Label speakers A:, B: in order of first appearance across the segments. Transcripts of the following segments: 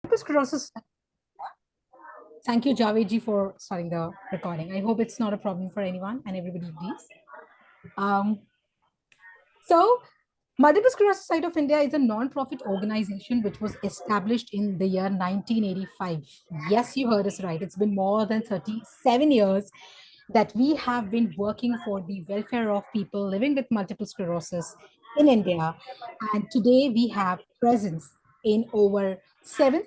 A: Sclerosis. Thank you, Javed ji, for starting the recording. I hope it's not a problem for anyone and everybody agrees. So, Multiple Sclerosis Society of India is a non-profit organization which was established in the year 1985. Yes, you heard us right. It's been more than 37 years that we have been working for the welfare of people living with multiple sclerosis in India. And today we have presence in over seven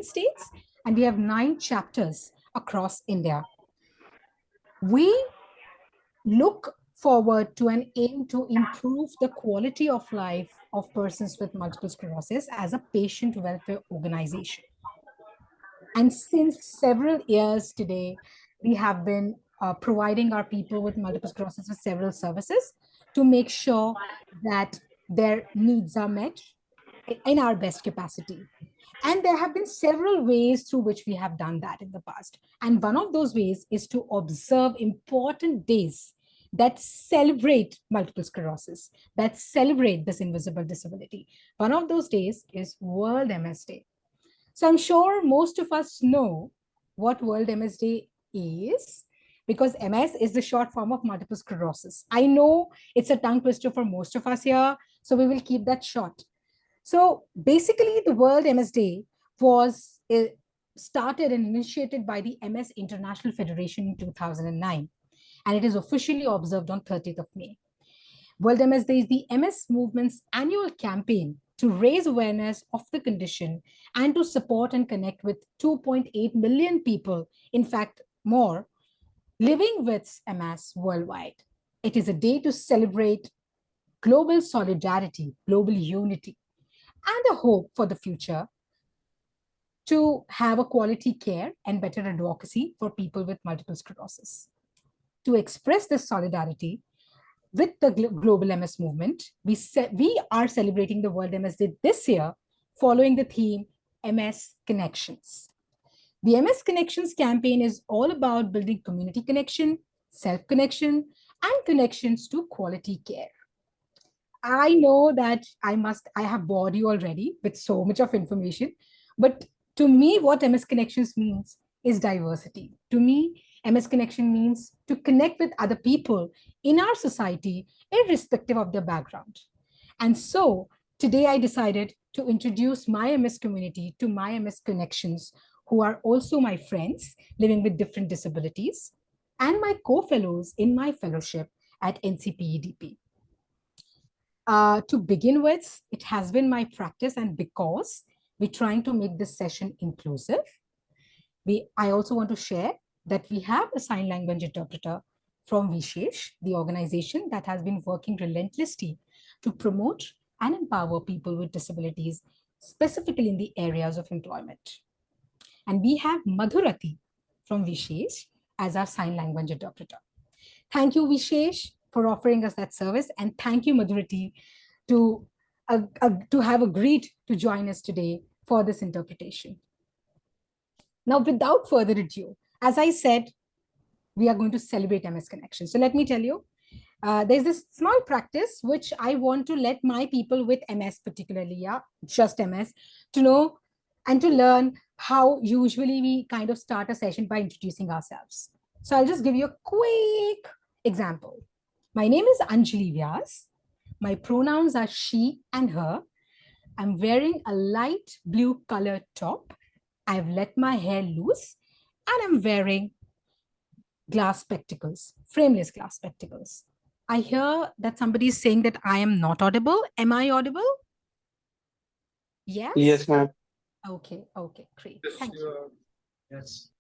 A: states, and we have 9 chapters across India. We look forward to an aim to improve the quality of life of persons with multiple sclerosis as a patient welfare organization. And since several years today, we have been providing our people with multiple sclerosis with several services to make sure that their needs are met in our best capacity. And there have been several ways through which we have done that in the past. And one of those ways is to observe important days that celebrate multiple sclerosis, that celebrate this invisible disability. One of those days is World MS Day. So I'm sure most of us know what World MS Day is, because MS is the short form of multiple sclerosis. I know it's a tongue twister for most of us here, so we will keep that short. So basically, the World MS Day was started and initiated by the MS International Federation in 2009, and it is officially observed on 30th of May. World MS Day is the MS movement's annual campaign to raise awareness of the condition and to support and connect with 2.8 million people, in fact, more, living with MS worldwide. It is a day to celebrate global solidarity, global unity, and a hope for the future to have a quality care and better advocacy for people with multiple sclerosis. To express this solidarity with the global MS movement, we are celebrating the World MS Day this year following the theme MS Connections. The MS Connections campaign is all about building community connection, self-connection, and connections to quality care. I know that I have bored you already with so much of information, but to me, what MS Connections means is diversity. To me, MS Connection means to connect with other people in our society, irrespective of their background. And so today I decided to introduce my MS community to my MS Connections, who are also my friends living with different disabilities and my co-fellows in my fellowship at NCPEDP. To begin with, it has been my practice, and because we're trying to make this session inclusive, I also want to share that we have a sign language interpreter from Vishesh, the organization that has been working relentlessly to promote and empower people with disabilities, specifically in the areas of employment. And we have Madhurati from Vishesh as our sign language interpreter. Thank you, Vishesh, for offering us that service. And thank you, Madhurati, to have agreed to join us today for this interpretation. Now, without further ado, as I said, we are going to celebrate MS Connection. So let me tell you, there's this small practice which I want to let my people with MS particularly, just MS, to know and to learn how usually we kind of start a session by introducing ourselves. So I'll just give you a quick example. My name is Anjali Vyas. My pronouns are she and her. I'm wearing a light blue colored top. I've let my hair loose, and I'm wearing glass spectacles, frameless glass spectacles. I hear that somebody is saying that I am not audible. Am I audible? Yes?
B: Yes, ma'am.
A: Okay, great.
B: Yes,
A: Thank you.
B: Yes.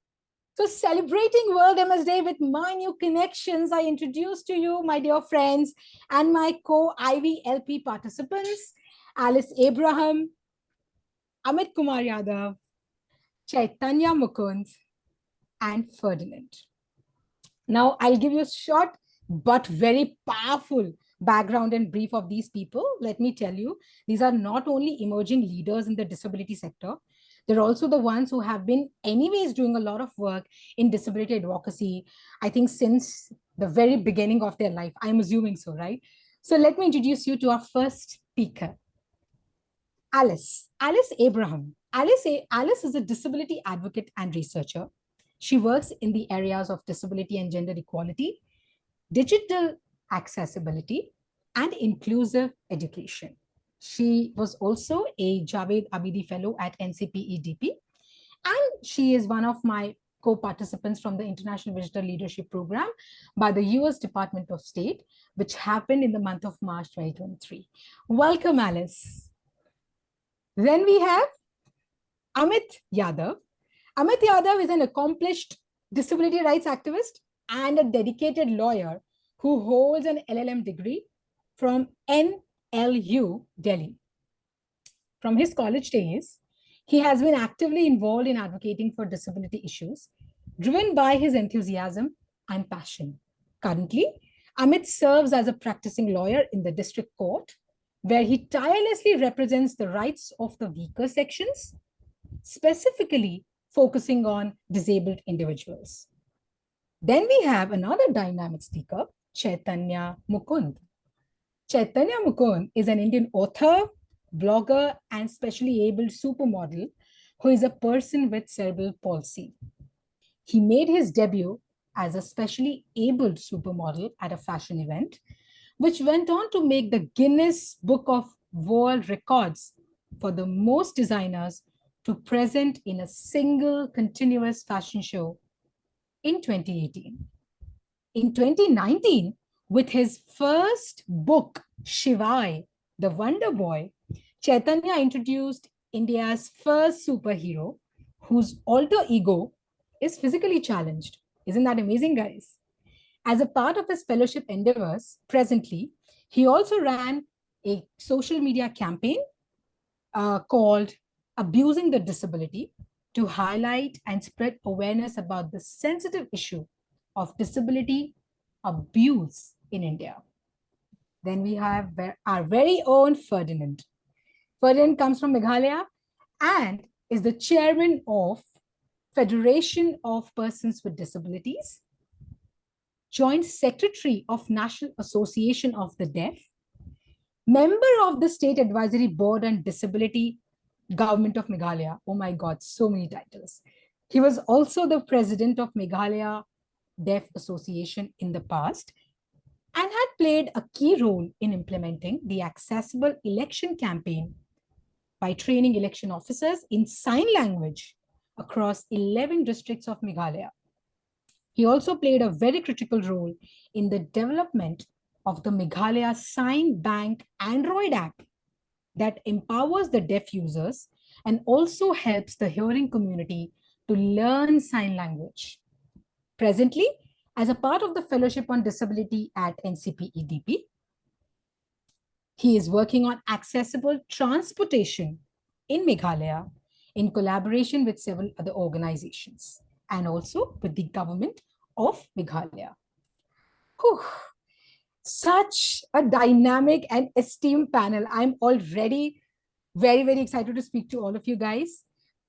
A: So celebrating World MS Day with my new connections, I introduce to you, my dear friends, and my co-IVLP participants, Alice Abraham, Amit Kumar Yadav, Chaitanya Mukund, and Ferdinand. Now, I'll give you a short but very powerful background and brief of these people. Let me tell you, these are not only emerging leaders in the disability sector, they're also the ones who have been anyways doing a lot of work in disability advocacy, I think since the very beginning of their life. I'm assuming so, right? So let me introduce you to our first speaker, Alice Abraham. Alice is a disability advocate and researcher. She works in the areas of disability and gender equality, digital accessibility, and inclusive education. She was also a Javed Abidi Fellow at NCPEDP, and she is one of my co-participants from the International Visitor Leadership Program by the US Department of State, which happened in the month of March 2023. Welcome, Alice. Then we have Amit Yadav. Amit Yadav is an accomplished disability rights activist and a dedicated lawyer who holds an LLM degree from NLU, Delhi. From his college days, he has been actively involved in advocating for disability issues, driven by his enthusiasm and passion. Currently, Amit serves as a practicing lawyer in the district court, where he tirelessly represents the rights of the weaker sections, specifically focusing on disabled individuals. Then we have another dynamic speaker, Chaitanya Mukund. Chaitanya Mukund is an Indian author, blogger, and specially abled supermodel who is a person with cerebral palsy. He made his debut as a specially abled supermodel at a fashion event, which went on to make the Guinness Book of World Records for the most designers to present in a single continuous fashion show in 2018. In 2019, with his first book, Shivai, the Wonder Boy, Chaitanya introduced India's first superhero whose alter ego is physically challenged. Isn't that amazing, guys? As a part of his fellowship endeavors, presently, he also ran a social media campaign called Abusing the Disability to highlight and spread awareness about the sensitive issue of disability abuse in India. Then we have our very own Ferdinand. Ferdinand comes from Meghalaya and is the chairman of Federation of Persons with Disabilities, joint secretary of National Association of the Deaf, member of the State Advisory Board on Disability, Government of Meghalaya. Oh my God, so many titles. He was also the president of Meghalaya Deaf Association in the past and had played a key role in implementing the accessible election campaign by training election officers in sign language across 11 districts of Meghalaya. He also played a very critical role in the development of the Meghalaya Sign Bank Android app that empowers the deaf users and also helps the hearing community to learn sign language. Presently, as a part of the Fellowship on Disability at NCPEDP, he is working on accessible transportation in Meghalaya in collaboration with several other organizations and also with the government of Meghalaya. Whew. Such a dynamic and esteemed panel. I'm already very, very excited to speak to all of you guys.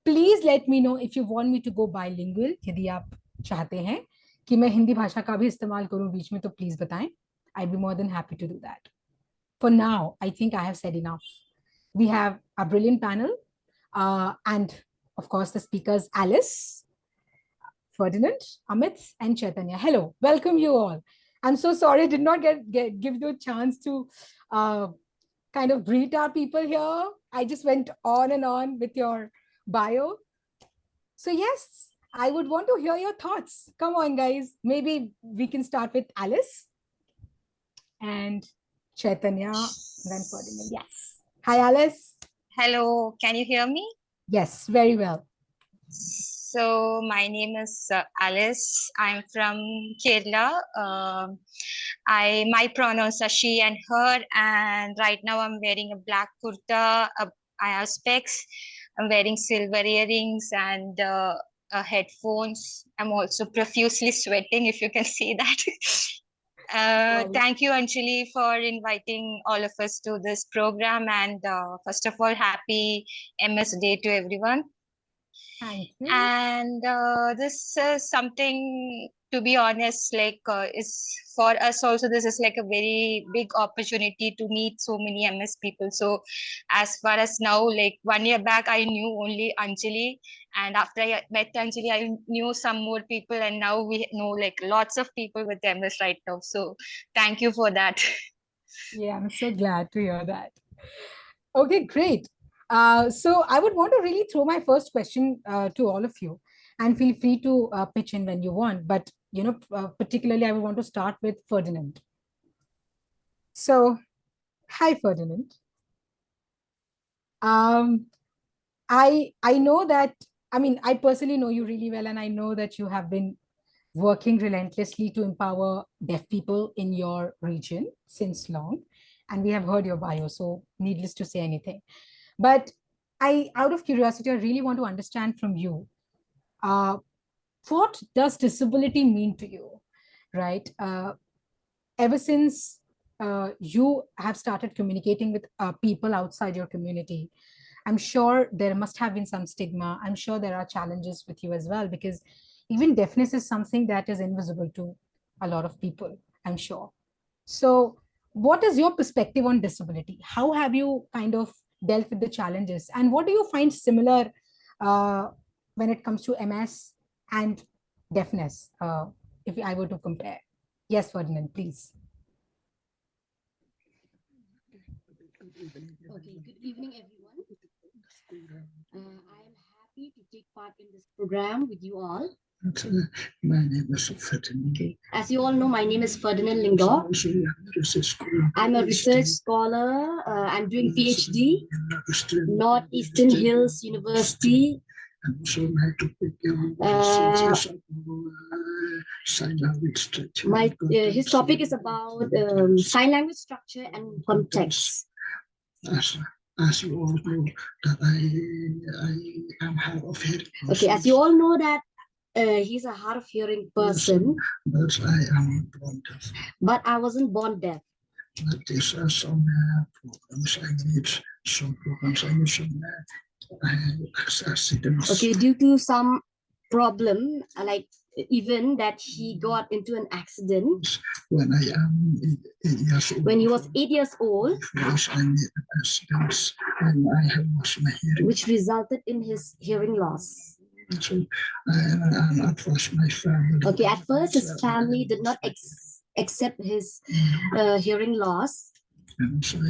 A: Please let me know if you want me to go bilingual. यदि आप चाहते हैं कि मैं हिंदी भाषा का भी इस्तेमाल करूं बीच में तो please बताएं. I'd be more than happy to do that. For now, I think I have said enough. We have a brilliant panel and of course the speakers Alice, Ferdinand, Amit, and Chaitanya. Hello, welcome you all. I'm so sorry I did not give you a chance to kind of greet our people here. I just went on and on with your bio. So yes, I would want to hear your thoughts. Come on, guys. Maybe we can start with Alice and Chaitanya, then Ferdinand. Yes. Hi, Alice.
B: Hello, can you hear me?
A: Yes, very well.
B: So my name is Alice. I'm from Kerala. My pronouns are she and her, and right now I'm wearing a black kurta. I have specs. I'm wearing silver earrings and headphones. I'm also profusely sweating, if you can see that. Thank you, Anjali, for inviting all of us to this program. And first of all, happy MS Day to everyone.
A: Thank you.
B: And this is something, to be honest, like is for us also, this is like a very big opportunity to meet so many MS people. So as far as now, like 1 year back, I knew only Anjali, and after I met Anjali, I knew some more people, and now we know like lots of people with MS right now. So thank you for that.
A: Yeah, I'm so glad to hear that. Okay, great. So I would want to really throw my first question to all of you, and feel free to pitch in when you want. But particularly, I would want to start with Ferdinand. So, hi, Ferdinand. Um, I know that. I mean, I personally know you really well, and I know that you have been working relentlessly to empower deaf people in your region since long. And we have heard your bio, so needless to say anything. But out of curiosity, I really want to understand from you, uh, what does disability mean to you, right? Ever since you have started communicating with people outside your community, I'm sure there must have been some stigma. I'm sure there are challenges with you as well, because even deafness is something that is invisible to a lot of people, I'm sure. So, what is your perspective on disability? How have you kind of dealt with the challenges? And what do you find similar uh, when it comes to MS and deafness, if I were to compare? Yes, Ferdinand, please.
C: Okay, good evening, everyone. I am happy to take part in this program with you all.
D: My name is Ferdinand.
C: Okay. As you all know, my name is Ferdinand Lyngdoh. I'm a research scholar. I'm doing PhD, Northeastern Hills University. His topic is about sign language structure and context.
D: As you all know that I am hard of hearing.
C: Okay, as you all know that he's a hard of hearing person.
D: But I am born deaf.
C: But I wasn't born deaf.
D: But these are some problems I need. Some problems I need some accidents.
C: Okay, due to some problem, like even that he got into an accident
D: when I am 8 years old.
C: When he was 8 years old,
D: I made an accident and I have lost my hearing,
C: which resulted in his hearing loss.
D: So, and at first my family.
C: Okay, at first his family did not accept his hearing loss.
D: And so I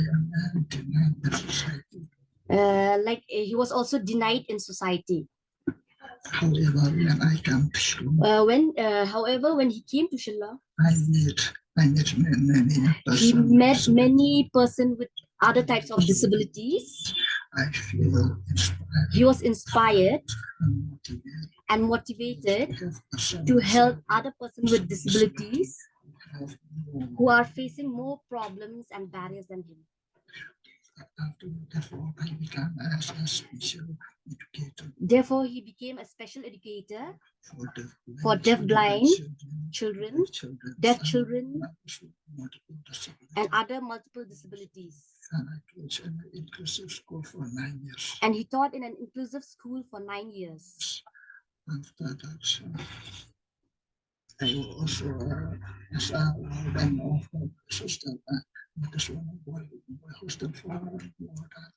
D: am denied in society.
C: Like he was also denied in society.
D: However, when I came to Shillong,
C: however, when he came to Shillong,
D: I met many persons.
C: He met many persons with other types of disabilities.
D: I feel inspired.
C: He was inspired and motivated to help other persons with disabilities who are facing more problems and barriers than him. Therefore, he became a special educator for deaf-blind children, deaf children, and other multiple disabilities.
D: And I taught in an inclusive school for 9 years.
C: And he taught in an inclusive school for 9 years.
D: After that, I also as one of the system. Because one boy hosted for more than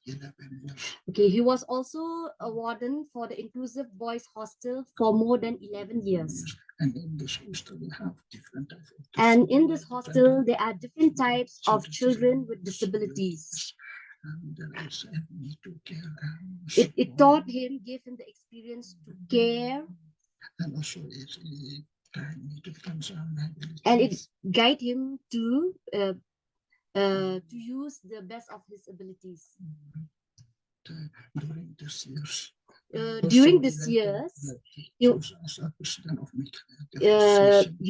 D: 11 years.
C: Okay, he was also a warden for the inclusive boys hostel for more than 11 years.
D: And in this hostel, we have different types of.
C: And in this hostel, there are different types of children with disabilities.
D: And it me to care.
C: It taught him, gave him the experience to care.
D: And also it guided me to concern.
C: And it guided him to use the best of his abilities.
D: During this years,
C: he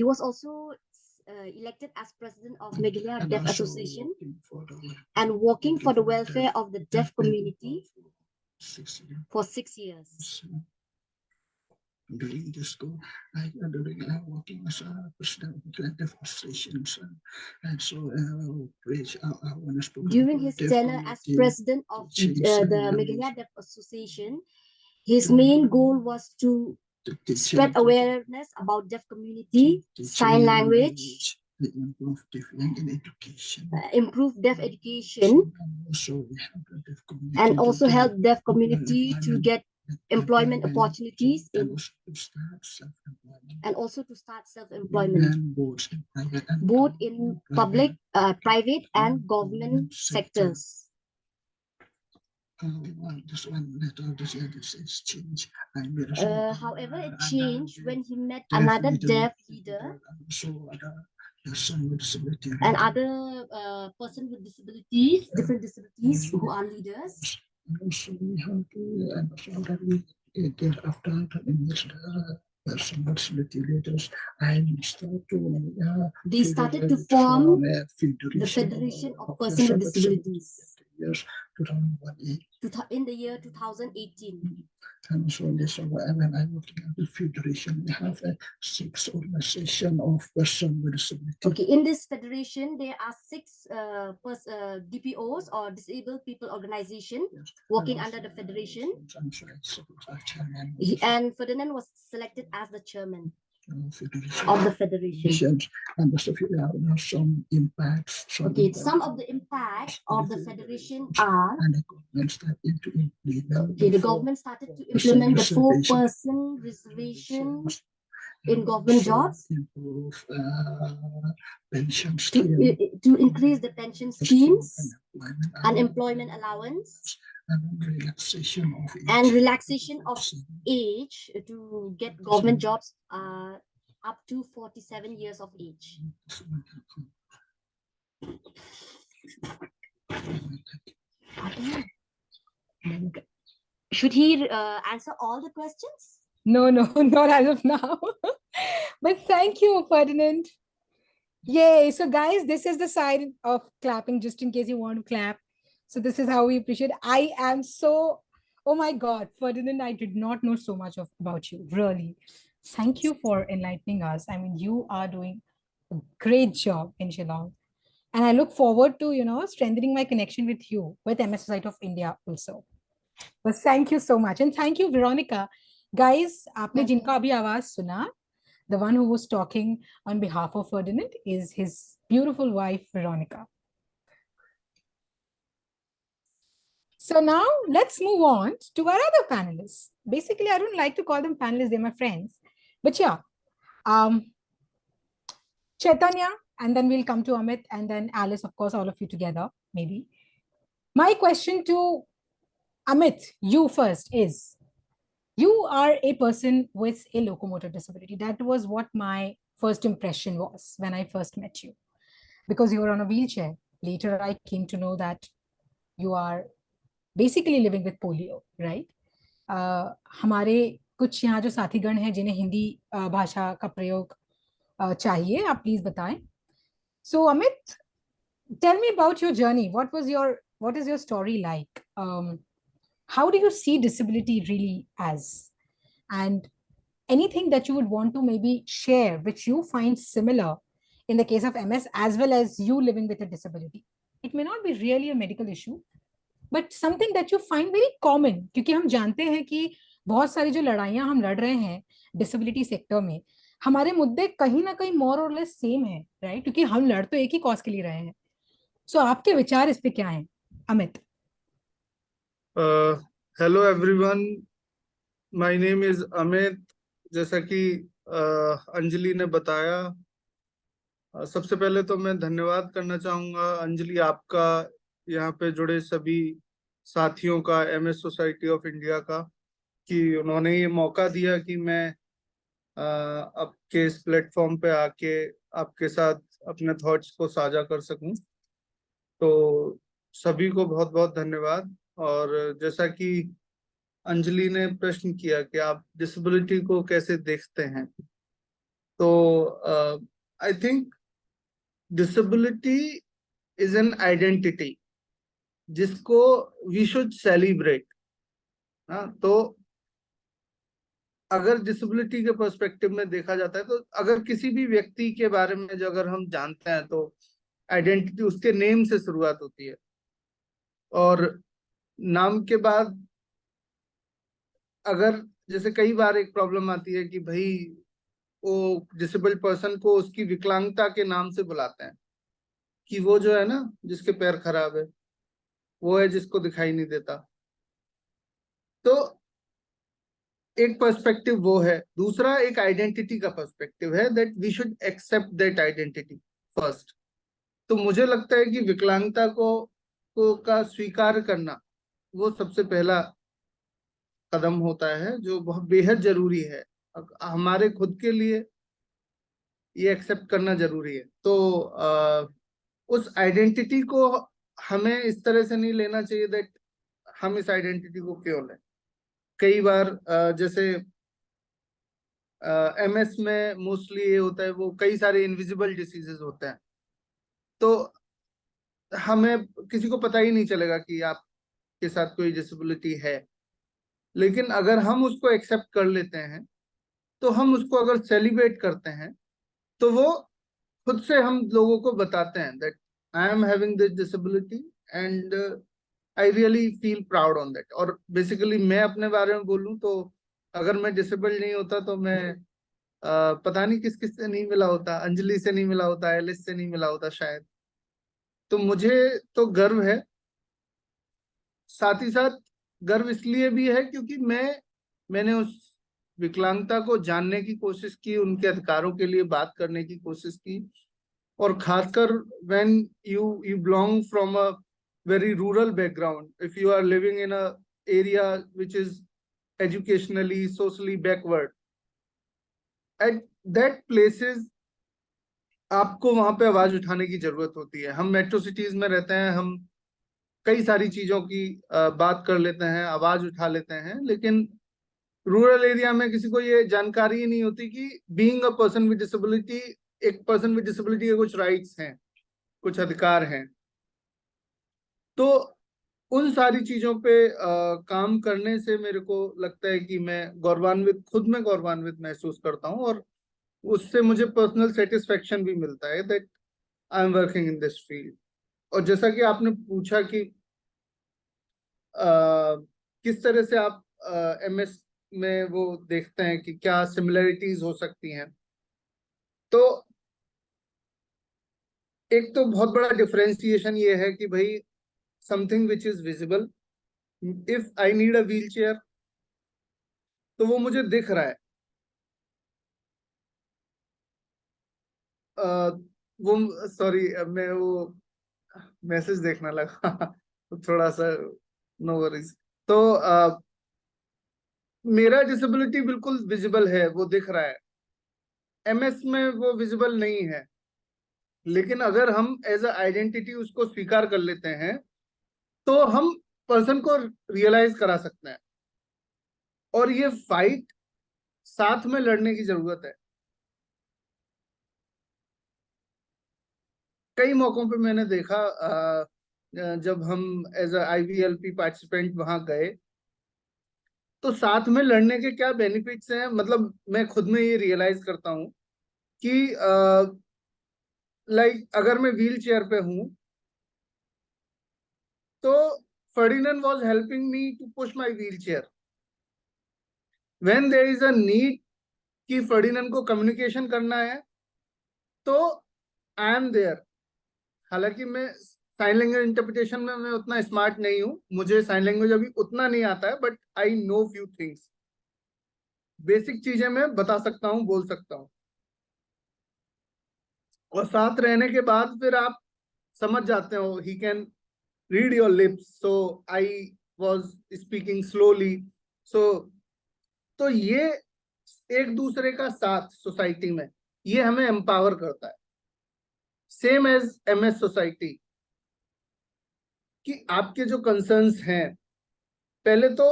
C: was also elected as president of Meghalaya Deaf Association and working for the welfare of the deaf community for 6 years.
D: During this school, I'm working as a president of the Deaf Association, and so
C: during his tenure as president of the Meghalaya Deaf Association, His main goal was to spread awareness about deaf community, sign language, improve deaf education, and also help deaf community to get employment opportunities and also to start self-employment, both in public, private and government sectors. However, it changed when he met another deaf leader and other person with disabilities, different disabilities who are leaders. They started to form the Federation of Persons with Disabilities in the year 2018.
D: And so this when I'm looking at the federation, we have 6 organizations of persons with disability.
C: Okay, in this federation, there are 6 DPOs or disabled people organization working under the federation. And Ferdinand was selected as the chairman of the federation.
D: And some impacts.
C: Okay, some of the impacts of the federation are the government started to implement the 4% reservation in government jobs,
D: improve pension
C: to increase the pension schemes, unemployment allowance, and relaxation of age to get government jobs up to 47 years of age. Should he answer all the questions?
A: No, not as of now. But thank you, Ferdinand. Yay. So guys, this is the side of clapping, just in case you want to clap. So this is how we appreciate. I am so, oh my God, Ferdinand, I did not know so much about you, really. Thank you for enlightening us. I mean, you are doing a great job in Shillong. And I look forward to, strengthening my connection with you, with MS Society of India also. But thank you so much. And thank you, Veronica. Guys, आपने जिनका अभी आवाज सुना, the one who was talking on behalf of Ferdinand is his beautiful wife, Veronica. So now let's move on to our other panelists. Basically, I don't like to call them panelists, they're my friends. But yeah, Chaitanya, and then we'll come to Amit, and then Alice, of course, all of you together, maybe. My question to Amit, you first, is, you are a person with a locomotor disability. That was what my first impression was when I first met you, because you were on a wheelchair. Later, I came to know that you are basically living with polio, right? हमारे कुछ यहाँ जो साथीगण हैं जिन्हें हिंदी भाषा का प्रयोग चाहिए, आप प्लीज बताएं. So Amit, tell me about your journey. What is your story like? How do you see disability really as? And anything that you would want to maybe share, which you find similar in the case of MS, as well as you living with a disability. It may not be really a medical issue, but something that you find very common, क्योंकि हम जानते हैं कि बहुत सारी जो लड़ाइयां हम लड़ रहे हैं डिसेबिलिटी सेक्टर में, हमारे मुद्दे कहीं ना कहीं मोर और लेस सेम है, राइट? क्योंकि हम लड़ तो एक ही कॉज के लिए रहे हैं. सो आपके विचार इस पे क्या हैं, Amit?
E: Hello everyone, my name is Amit. जैसा कि अंजलि ने बताया, सबसे पहले तो मैं धन्यवाद करना चाहूंगा अंजलि, आपका, यहाँ पे जुड़े सभी साथियों का, MS सोसाइटी ऑफ इंडिया का, कि उन्होंने ये मौका दिया कि मैं आपके इस प्लेटफॉर्म पे आके आपके साथ अपने थॉट्स को साझा कर सकूं. तो सभी को बहुत बहुत धन्यवाद. और जैसा कि अंजलि ने प्रश्न किया कि आप डिसेबिलिटी को कैसे देखते हैं, तो I think disability is an identity जिसको वी शुड सेलिब्रेट. तो अगर डिसेबिलिटी के पर्सपेक्टिव में देखा जाता है, तो अगर किसी भी व्यक्ति के बारे में जो अगर हम जानते हैं, तो आइडेंटिटी उसके नेम से शुरुआत होती है, और नाम के बाद अगर जैसे कई बार एक प्रॉब्लम आती है कि भाई वो डिसेबल्ड पर्सन को उसकी विकलांगता के नाम से बुलाते हैं कि वो जो है ना जिसके पैर खराब है, वो है जिसको दिखाई नहीं देता। तो एक पर्सपेक्टिव वो है। दूसरा एक आइडेंटिटी का पर्सपेक्टिव है, that we should accept that identity first. तो मुझे लगता है कि विकलांगता को का स्वीकार करना वो सबसे पहला कदम होता है, जो बहुत बेहद जरूरी है। हमारे खुद के लिए ये एक्सेप्ट करना जरूरी है। तो उस आइडेंटिटी को हमें इस तरह से नहीं लेना चाहिए दैट हम इस आइडेंटिटी को क्यों लें। कई बार जैसे एमएस में मोस्टली ये होता है, वो कई सारे इनविजिबल डिसीजेस होते हैं, तो हमें किसी को पता ही नहीं चलेगा कि आपके साथ कोई डिसेबिलिटी है। लेकिन अगर हम उसको एक्सेप्ट कर लेते हैं, तो हम उसको अगर सेलिब्रेट करते हैं, तो वो खुद से हम लोगों को बताते हैं that I am having this disability and I really feel proud on that. और बेसिकली मैं अपने बारे में बोलूं तो अगर मैं डिसेबल्ड नहीं होता तो मैं पता नहीं किस किस से नहीं मिला होता, अंजलि से नहीं मिला होता, एलिस से नहीं मिला होता शायद। तो मुझे तो गर्व है, साथ ही साथ गर्व इसलिए भी है क्योंकि मैंने उस विकलांगता को जानने की कोशिश की, उनके अधिकारों के लिए बात करने की कोशिश की। और खासकर when you belong from a very rural background, if you are living in a area which is educationally socially backward, at that places आपको वहां पे आवाज उठाने की जरूरत होती है। हम मेट्रो सिटीज में रहते हैं, हम कई सारी चीजों की बात कर लेते हैं, आवाज उठा लेते हैं, लेकिन रूरल एरिया में किसी को ये जानकारी ही नहीं होती कि being a person with disability, एक पर्सन विद डिसेबिलिटी के कुछ राइट्स हैं, कुछ अधिकार हैं। तो उन सारी चीजों पे काम करने से मेरे को लगता है कि मैं गौरवान्वित, खुद में गौरवान्वित महसूस करता हूँ, और उससे मुझे पर्सनल सेटिस्फेक्शन भी मिलता है that I am working in this field. और जैसा कि आपने पूछा कि किस तरह से आप एमएस में वो देखते हैं कि क्या सिमिलरिटीज हो सकती हैं, तो एक तो बहुत बड़ा डिफरेंशिएशन ये है कि भाई something which is visible, if I need a wheel chair तो वो मुझे दिख रहा है। वो सॉरी, मैं वो मैसेज देखने लगा तो थोड़ा सा, नो वरीज। तो मेरा डिसेबिलिटी बिल्कुल विजिबल है, वो दिख रहा है। एमएस में वो विजिबल नहीं है, लेकिन अगर हम एज अ आइडेंटिटी उसको स्वीकार कर लेते हैं तो हम पर्सन को रियलाइज करा सकते हैं। और ये फाइट साथ में लड़ने की जरूरत है। कई मौकों पे मैंने देखा, जब हम एज अ आईवीएलपी पार्टिसिपेंट वहां गए, तो साथ में लड़ने के क्या बेनिफिट्स हैं, मतलब मैं खुद में ये रियलाइज करता हूँ कि लाइक अगर मैं व्हील चेयर पे हूँ तो Ferdinand was helping me to push my wheelchair. When there is a need कि फर्डिनेंड को कम्युनिकेशन करना है, तो आई एम देयर। हालांकि मैं साइन लैंग्वेज इंटरप्रिटेशन में मैं उतना स्मार्ट नहीं हूँ, मुझे साइन लैंग्वेज अभी उतना नहीं आता है, but I know few things. Basic चीजें मैं बता सकता हूँ, बोल सकता हूँ। और साथ रहने के बाद फिर आप समझ जाते हो, he can read your lips, so I was speaking slowly. So तो ये एक दूसरे का साथ सोसाइटी में, ये हमें एम्पावर करता है, सेम एज एमएस सोसाइटी। कि आपके जो कंसर्न्स हैं, पहले तो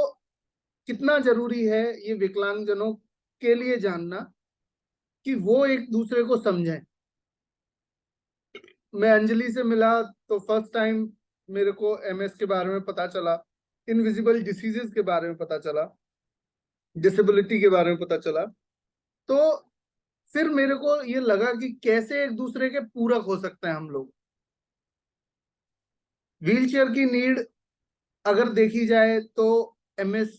E: कितना जरूरी है ये विकलांगजनों के लिए जानना कि वो एक दूसरे को समझें। मैं अंजलि से मिला तो फर्स्ट टाइम मेरे को एमएस के बारे में पता चला, इनविजिबल डिसीजेस के बारे में पता चला, डिसेबिलिटी के बारे में पता चला। तो फिर मेरे को ये लगा कि कैसे एक दूसरे के पूरक हो सकते हैं हम लोग। व्हील चेयर की नीड अगर देखी जाए तो एमएस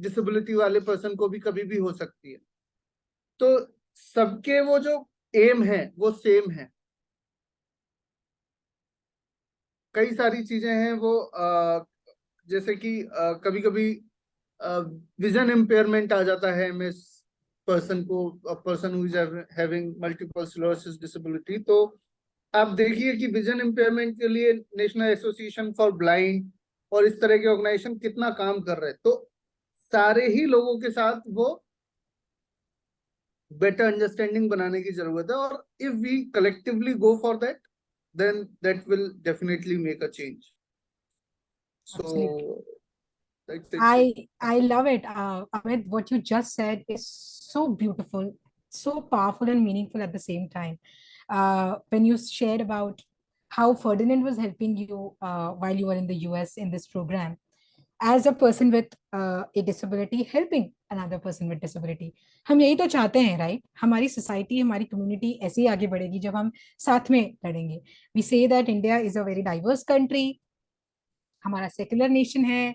E: डिसेबिलिटी वाले पर्सन को भी कभी भी हो सकती है। तो सबके वो जो एम है वो सेम है। कई सारी चीजें हैं वो जैसे कि कभी कभी विजन इम्पेयरमेंट आ जाता है एमएस पर्सन को, person who is having multiple sclerosis disability. तो आप देखिए कि विजन इम्पेयरमेंट के लिए नेशनल एसोसिएशन फॉर ब्लाइंड और इस तरह के ऑर्गेनाइजेशन कितना काम कर रहे हैं। तो सारे ही लोगों के साथ वो बेटर अंडरस्टैंडिंग बनाने की जरूरत है, और if we collectively go for that, then that will definitely make a change.
A: Absolutely.
E: So that's it.
A: I love it. Amit, what you just said is so beautiful, so powerful and meaningful at the same time. When you shared about how Ferdinand was helping you while you were in the US in this program, as a person with a disability, helping another person with disability. हम यही तो चाहते हैं, right? हमारी society, हमारी community ऐसे ही आगे बढ़ेगी जब हम साथ में लड़ेंगे. We say that India is a very diverse country. हमारा सेक्युलर नेशन है.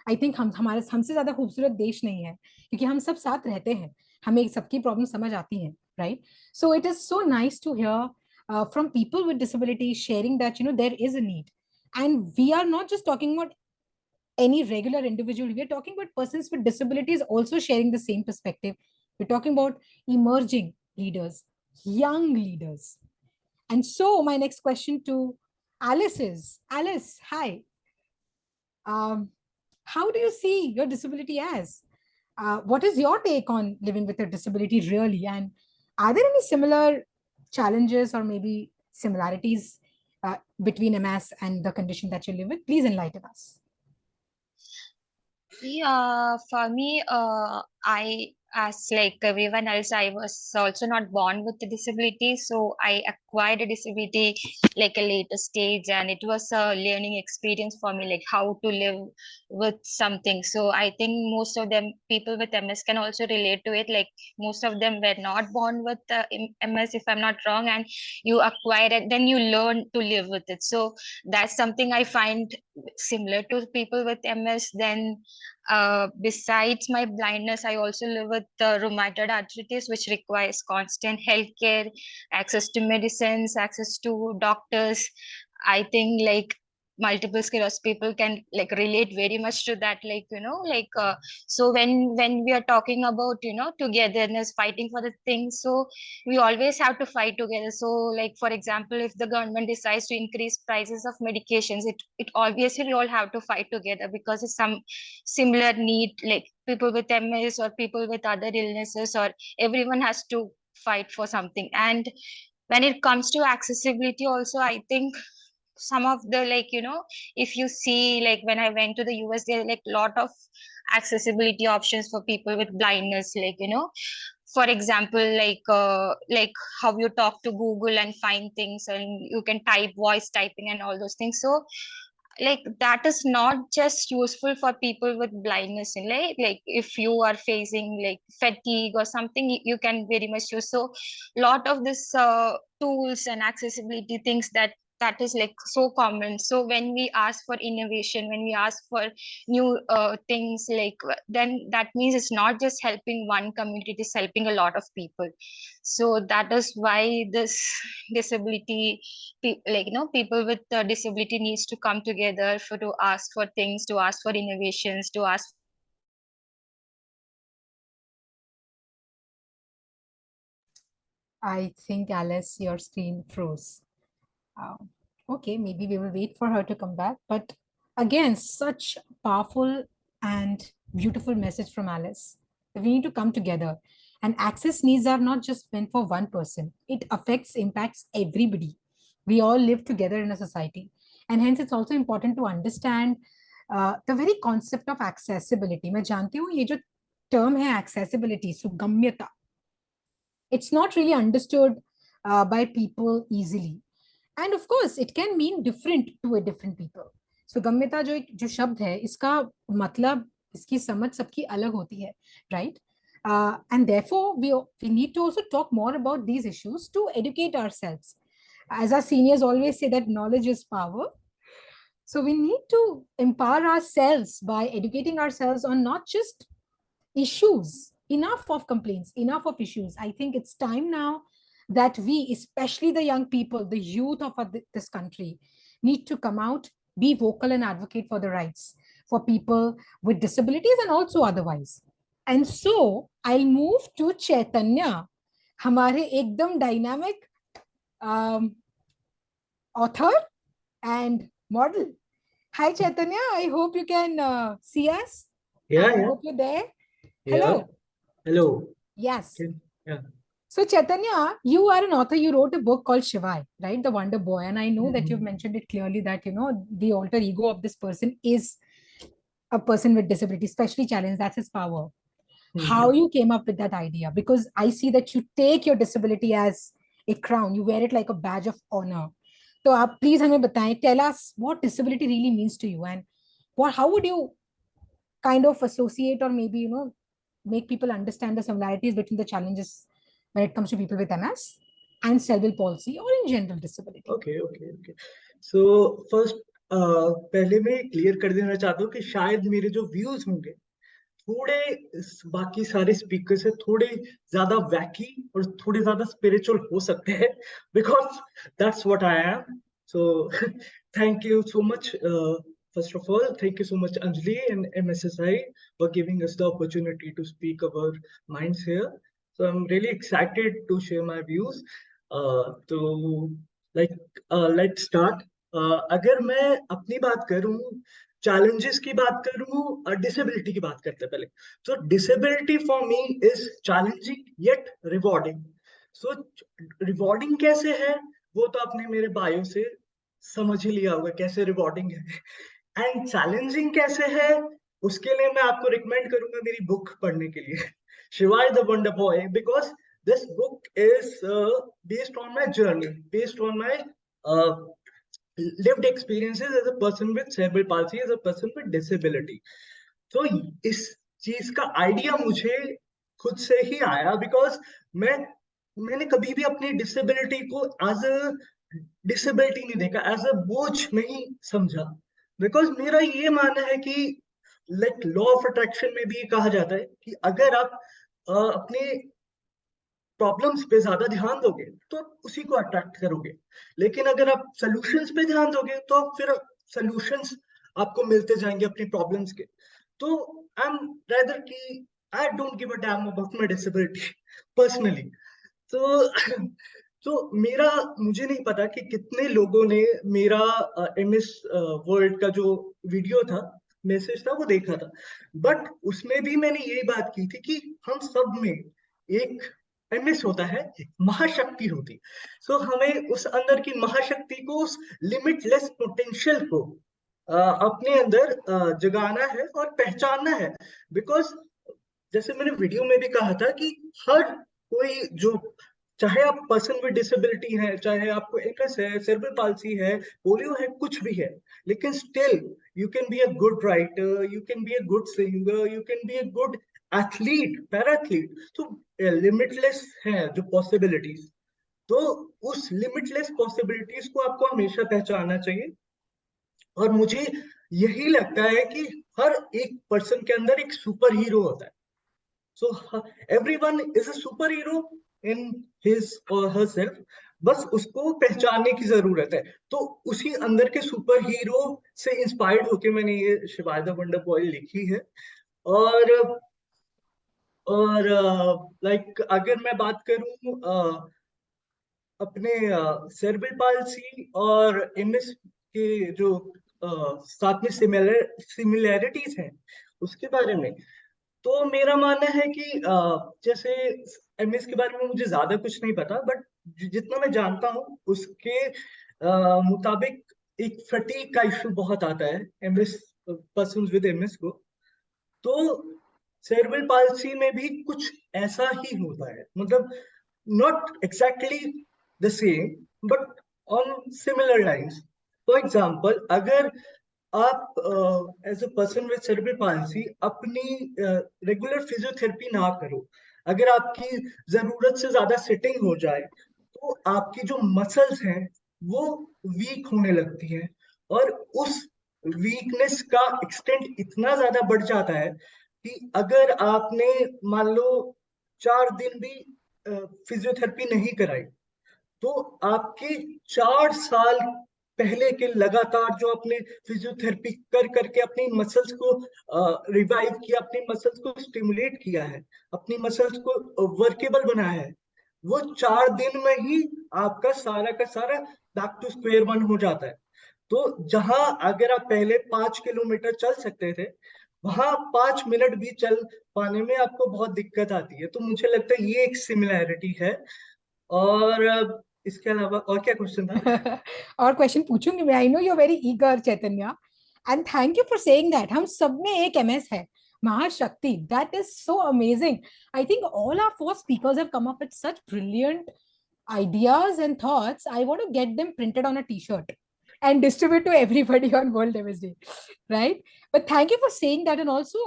A: आई थिंक हमसे ज्यादा खूबसूरत देश नहीं है, क्योंकि हम सब साथ रहते हैं, हमें सबकी प्रॉब्लम समझ आती है, right? So it is so nice to hear from people with disabilities sharing that there is a need, and we are not just talking about any regular individual. We are talking about persons with disabilities also sharing the same perspective. We're talking about emerging leaders, young leaders. And so my next question to Alice is, Alice, hi. um, how do you see your disability as? What is your take on living with a disability really? And are there any similar challenges or maybe similarities between MS and the condition that you live with? Please enlighten us.
B: Yeah, for me, I, as like everyone else, I was also not born with a disability. So I acquired a disability like a later stage, and it was a learning experience for me, like how to live with something. So I think most of them, people with MS, can also relate to it. Like most of them were not born with MS, if I'm not wrong, and you acquire it, then you learn to live with it. So that's something I find similar to people with MS. Then besides my blindness, I also live with rheumatoid arthritis, which requires constant healthcare, access to medicines, access to doctors. I think like multiple sclerosis people can like relate very much to that, like so when we are talking about togetherness, fighting for the things, so we always have to fight together. So like for example, if the government decides to increase prices of medications, it obviously we all have to fight together, because it's some similar need, like people with MS or people with other illnesses, or everyone has to fight for something. And when it comes to accessibility also, I think some of the if you see, like when I went to the US, there are like lot of accessibility options for people with blindness, for example, like how you talk to Google and find things, and you can type voice typing and all those things. So like that is not just useful for people with blindness, like if you are facing like fatigue or something, you can very much use. So lot of this tools and accessibility things, that is like so common. So when we ask for innovation, when we ask for new things, like then that means it's not just helping one community, it is helping a lot of people. So that is why this disability, people with disability needs to come together for to ask for things, to ask for innovations, to ask.
A: I think, Alice, your screen froze. Okay, maybe we will wait for her to come back. But again, such powerful and beautiful message from Alice. We need to come together. And access needs are not just meant for one person. It impacts everybody. We all live together in a society. And hence, it's also important to understand the very concept of accessibility. मैं जानती हूँ ये जो term है accessibility, सुगम्यता. It's not really understood by people easily. And of course, it can mean different to a different people. So गम्यता जो शब्द है, इसका मतलब, इसकी समझ सबकी अलग होती है, right? And therefore, we need to also talk more about these issues to educate ourselves. As our seniors always say that knowledge is power. So we need to empower ourselves by educating ourselves on not just issues, enough of complaints, enough of issues. I think it's time now that we, especially the young people, the youth of this country, need to come out, be vocal and advocate for the rights for people with disabilities and also otherwise. And so I'll move to Chaitanya, हमारे एकदम dynamic author and model. Hi Chaitanya, I hope you can see us.
F: Yeah,
A: I
F: yeah,
A: hope you're there.
F: yeah.
A: Hello.
F: Hello.
A: Yes.
F: Yeah.
A: So Chaitanya, you are an author. You wrote a book called Shivai, right? The Wonder Boy. And I know that you've mentioned it clearly that, the alter ego of this person is a person with disability, especially challenged. That's his power. How you came up with that idea? Because I see that you take your disability as a crown. You wear it like a badge of honor. So please हमें बताएं, tell us what disability really means to you and how would you kind of associate or maybe, make people understand the similarities between the challenges when it comes to people with MS and cerebral palsy or in general disability.
F: Okay. So first, पहले मैं clear कर देना चाहता हूँ कि शायद मेरे जो व्यूज होंगे थोड़े बाकी सारे स्पीकर से थोड़े ज्यादा वैकी और थोड़े ज्यादा स्पिरिचुअल हो सकते हैं, because that's what I am. So thank you so much. First of all, thank you so much, Anjali and MSSI, for giving us the opportunity to speak our minds here. So I'm really excited to share my views. Let's start. अगर मैं अपनी बात करूं, challenges की बात करूं और disability की बात करते हैं पहले. So disability for me is challenging yet rewarding. So rewarding कैसे है वो तो आपने मेरे बायो से समझ ही लिया होगा कैसे rewarding है. एंड चैलेंजिंग कैसे है उसके लिए मैं आपको रिकमेंड करूंगा मेरी बुक पढ़ने के लिए, शिवाय the wonder boy, because this book is based on my journey, based on my lived experiences as a person with cerebral palsy, as a person with disability. तो इस चीज का आइडिया मुझे खुद से ही आया बिकॉज मैंने कभी भी अपनी डिसेबिलिटी को एज अ डिसेबिलिटी नहीं देखा, एज अ बोझ नहीं समझा. बिकॉज मेरा ये मानना है कि लाइक लॉ ऑफ अट्रैक्शन में भी कहा जाता है कि अगर आप अपने प्रॉब्लम्स पे ज्यादा ध्यान दोगे तो उसी को अट्रैक्ट करोगे, लेकिन अगर आप सॉल्यूशंस पे ध्यान दोगे तो फिर सॉल्यूशंस आपको मिलते जाएंगे अपनी प्रॉब्लम्स के. तो आई एम रादर कि I don't give a damn about my disability personally. तो मुझे नहीं पता कि कितने लोगों ने मेरा एमएस वर्ल्ड का जो वीडियो था, मैसेज था, वो देखा था. बट उसमें भी मैंने यही बात की थी कि हम सब में एक एमएस होता है, महाशक्ति होती. सो हमें उस अंदर की महाशक्ति को, उस लिमिटलेस पोटेंशियल को अपने अंदर जगाना है और पहचानना है. बिकॉज जैसे मैंने वीडियो में भी कहा था कि हर कोई जो, चाहे आप पर्सन विद डिसेबिलिटी है, चाहे आपको एमएस है, सेरेब्रल पाल्सी है, पोलियो है, कुछ भी है, लेकिन still you can be a good writer, you can be a good singer, you can be a good athlete, para athlete. तो लिमिटलेस है जो पॉसिबिलिटीज. तो उस लिमिटलेस पॉसिबिलिटीज को आपको हमेशा पहचानना चाहिए. और मुझे यही लगता है कि हर एक पर्सन के अंदर एक सुपर हीरो होता है. So everyone is a superhero in his or herself. बस उसको पहचानने की जरूरत है. तो उसी अंदर के सुपर हीरो से इंस्पायर्ड होके मैंने ये शिवाय द वंडर बॉय लिखी है. और लाइक अगर मैं बात करूं अपने सेरेब्रल पाल्सी और एमएस के जो साथ में सिमिलैरिटीज हैं उसके बारे में, तो मेरा मानना है कि जैसे एमएस के बारे में मुझे ज्यादा कुछ नहीं पता, बट जितना मैं जानता हूँ उसके मुताबिक एक फटीग का इशू बहुत आता है एमएस पर्सन विद एमएस को. तो सेरेब्रल पाल्सी में भी कुछ ऐसा ही होता है, मतलब not exactly the same but on similar lines. For example, अगर आप as a person with cerebral palsy अपनी रेगुलर फिजियोथेरेपी ना करो, अगर आपकी जरूरत से ज्यादा सिटिंग हो जाए, तो आपकी जो मसल्स हैं वो वीक होने लगती हैं. और उस वीकनेस का एक्सटेंट इतना ज्यादा बढ़ जाता है कि अगर आपने मान लो 4 दिन भी फिजियोथेरेपी नहीं कराई, तो आपके 4 साल पहले के लगातार जो आपने फिजियोथेरेपी कर करके अपनी मसल्स को रिवाइव किया, अपनी मसल्स को स्टिमुलेट किया है, अपनी मसल्स को वर्केबल बनाया है, वो 4 दिन में ही आपका सारा का सारा बैक टू स्क्वायर वन हो जाता है। तो जहां अगर आप पहले 5 किलोमीटर चल सकते थे, वहां 5 मिनट भी चल पाने में आपको बहुत दिक्कत आती है। तो मुझे लगता है ये एक सिमिलैरिटी है। और इसके अलावा और क्या क्वेश्चन था?
A: और क्वेश्चन पूछूंगी मैं। I know you are very eager Chaitanya, and thank you for saying that हम सब में एक एमएस है, महाशक्ति। That is so amazing. I think all our four speakers have come up with such brilliant ideas and thoughts. I want to get them printed on a t-shirt and distribute to everybody on World MS Day, right? But thank you for saying that and also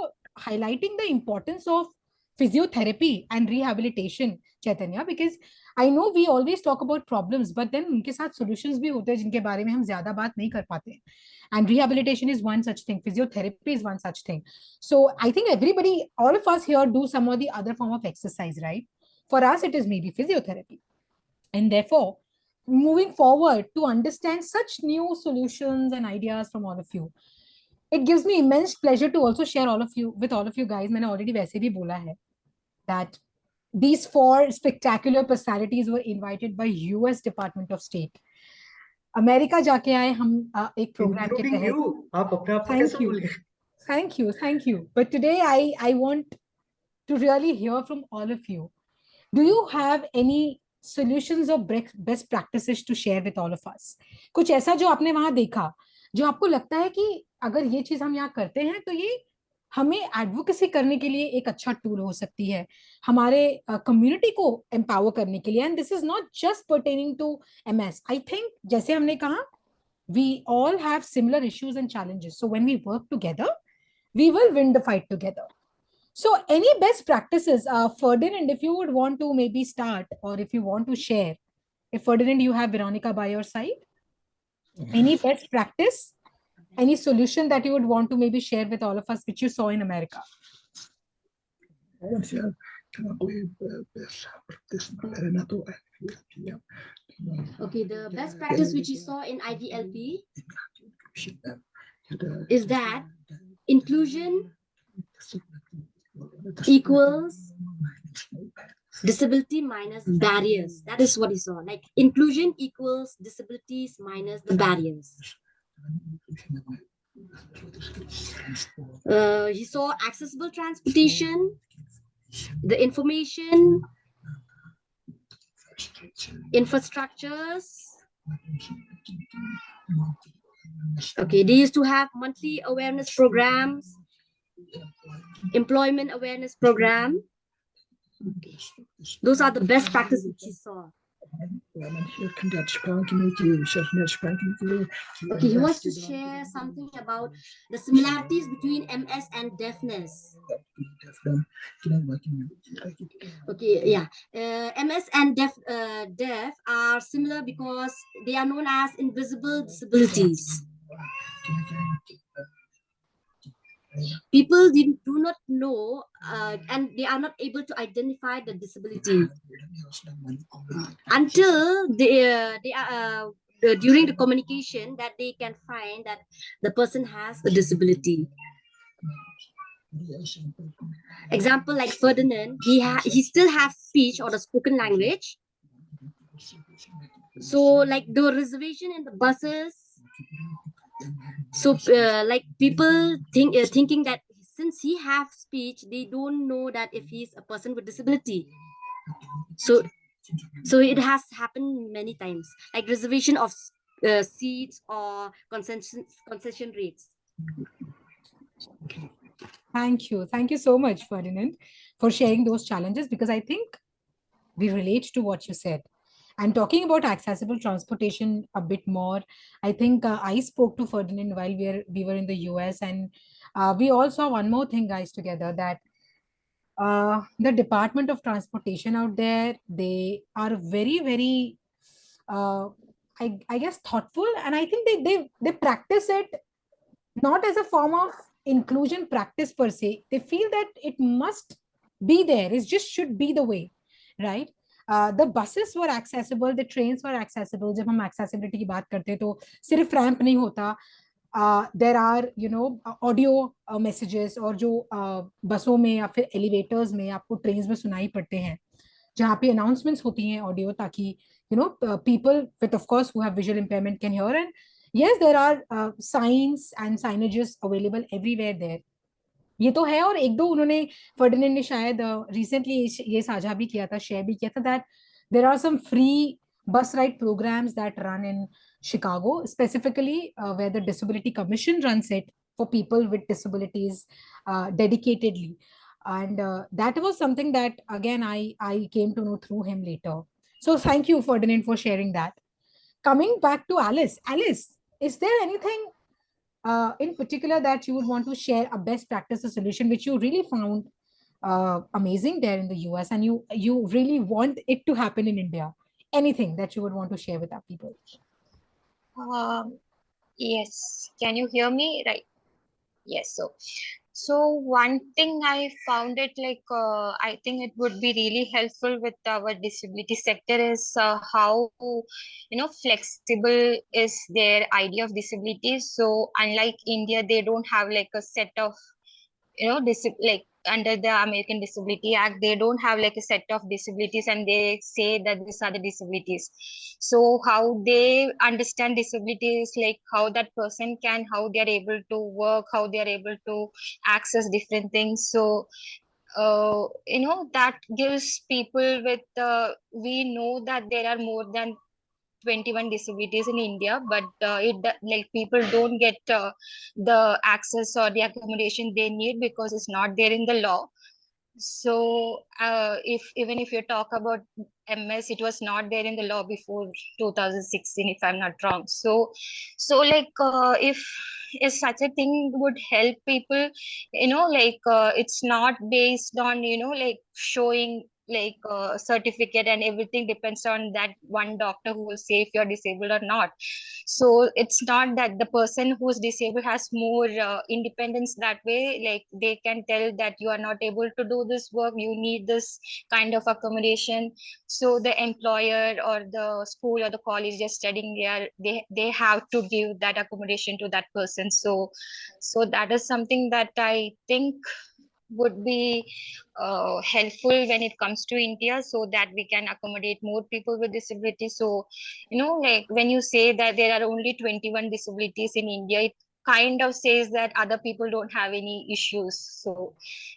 A: highlighting the importance of physiotherapy and rehabilitation, Chaitanya, because I know we always talk about problems, but then उनके साथ solutions भी होते हैं जिनके बारे में हम ज्यादा बात नहीं कर पाते. And rehabilitation is one such thing. Physiotherapy is one such thing. So I think everybody, all of us here do some or the other form of exercise, right? For us, it is maybe physiotherapy. And therefore, moving forward to understand such new solutions and ideas from all of you, it gives me immense pleasure to also share all of you with all of you guys. मैंने already वैसे भी बोला है that these four spectacular personalities were invited by US Department of State. America जाके आए हम एक programme के
F: Including
A: तहत.
F: you, आप अपने आप को
A: Thank
F: कैसे
A: you.
F: भूल गए?
A: Thank you. Thank you. But today I want to really hear from all of you. Do you have any solutions or best practices to share with all of us? कुछ ऐसा जो आपने वहां देखा, जो आपको लगता है कि अगर ये चीज हम यहाँ करते हैं तो ये हमें एडवोकेसी करने के लिए एक अच्छा टूल हो सकती है, हमारे कम्युनिटी को एम्पावर करने के लिए. And this is not just pertaining to MS. I think जैसे हमने कहा, we all have similar issues and challenges, so when we work together we will win the fight together. So, any best practices, Ferdinand, if you would want to maybe start, or if you want to share, if Ferdinand, you have Veronica by your side, any best practice, any solution that you would want to maybe share with all of us, which you saw in America?
C: Okay, the best practice which you saw in IDLP is that inclusion equals disability minus barriers. That is what he saw. Like inclusion equals disabilities minus the barriers. He saw accessible transportation, the information, infrastructures. Okay, they used to have monthly awareness programs, employment awareness program. Okay. Those are the best practices which he saw. Okay, he wants to share something about the similarities between MS and deafness. Okay, yeah. MS and deaf are similar because they are known as invisible disabilities. People do not know and they are not able to identify the disability until they are during the communication that they can find that the person has a disability. Example like Ferdinand, he still has speech or the spoken language. So like the reservation in the buses. So like people thinking that since he has speech, they don't know that if he's a person with disability. So it has happened many times, like reservation of seats or concession rates.
A: Thank you so much, Ferdinand, for sharing those challenges, because I think we relate to what you said. And talking about accessible transportation a bit more, I think I spoke to Ferdinand while we were in the US, and we all saw one more thing, guys, together, that the Department of Transportation out there, they are very, very, I guess, thoughtful, and I think they practice it not as a form of inclusion practice per se. They feel that it must be there. It just should be the way, right? The buses were accessible, the trains were accessible. जब हम accessibility की बात करते हैं तो सिर्फ ramp नहीं होता. There are audio messages, और जो बसों में या फिर elevators में आपको trains में सुनाई पड़ते हैं, जहाँ पे announcements होती हैं audio, ताकि people with, of course, who have visual impairment can hear. And yes, there are signs and signages available everywhere there. ये तो है. और एक दो उन्होंने, फर्डिनेंड ने शायद रिसेंटली ये साझा भी किया था, शेयर भी किया था, that there are some free bus ride programs that run in Chicago, specifically where the Disability Commission runs it for people with disabilities dedicatedly. And that was something that, again, I came to know through him later. So thank you, Ferdinand, for sharing that. Coming back to Alice. Alice, is there anything in particular that you would want to share, a best practice, a solution which you really found amazing there in the US, and you really want it to happen in India? Anything that you would want to share with our people?
B: Yes. Can you hear me? Right. Yes. So one thing I found it like I think it would be really helpful with our disability sector is how flexible is their idea of disability. So unlike India, they don't have like a set of like under the American Disability Act, they don't have like a set of disabilities and they say that these are the disabilities. So how they understand disabilities, like how that person can, how they are able to work, how they are able to access different things. So that gives people with we know that there are more than 21 disabilities in India, but like people don't get the access or the accommodation they need because it's not there in the law. So even if you talk about MS, it was not there in the law before 2016, if I'm not wrong. So like if such a thing would help people, like it's not based on like showing like certificate, and everything depends on that one doctor who will say if you're disabled or not. So it's not that the person who's disabled has more independence that way, like they can tell that you are not able to do this work, you need this kind of accommodation. So the employer or the school or the college they're studying there, they have to give that accommodation to that person. So that is something that I think would be helpful when it comes to India, so that we can accommodate more people with disabilities. So, like when you say that there are only 21 disabilities in India, it kind of says that other people don't have any issues. So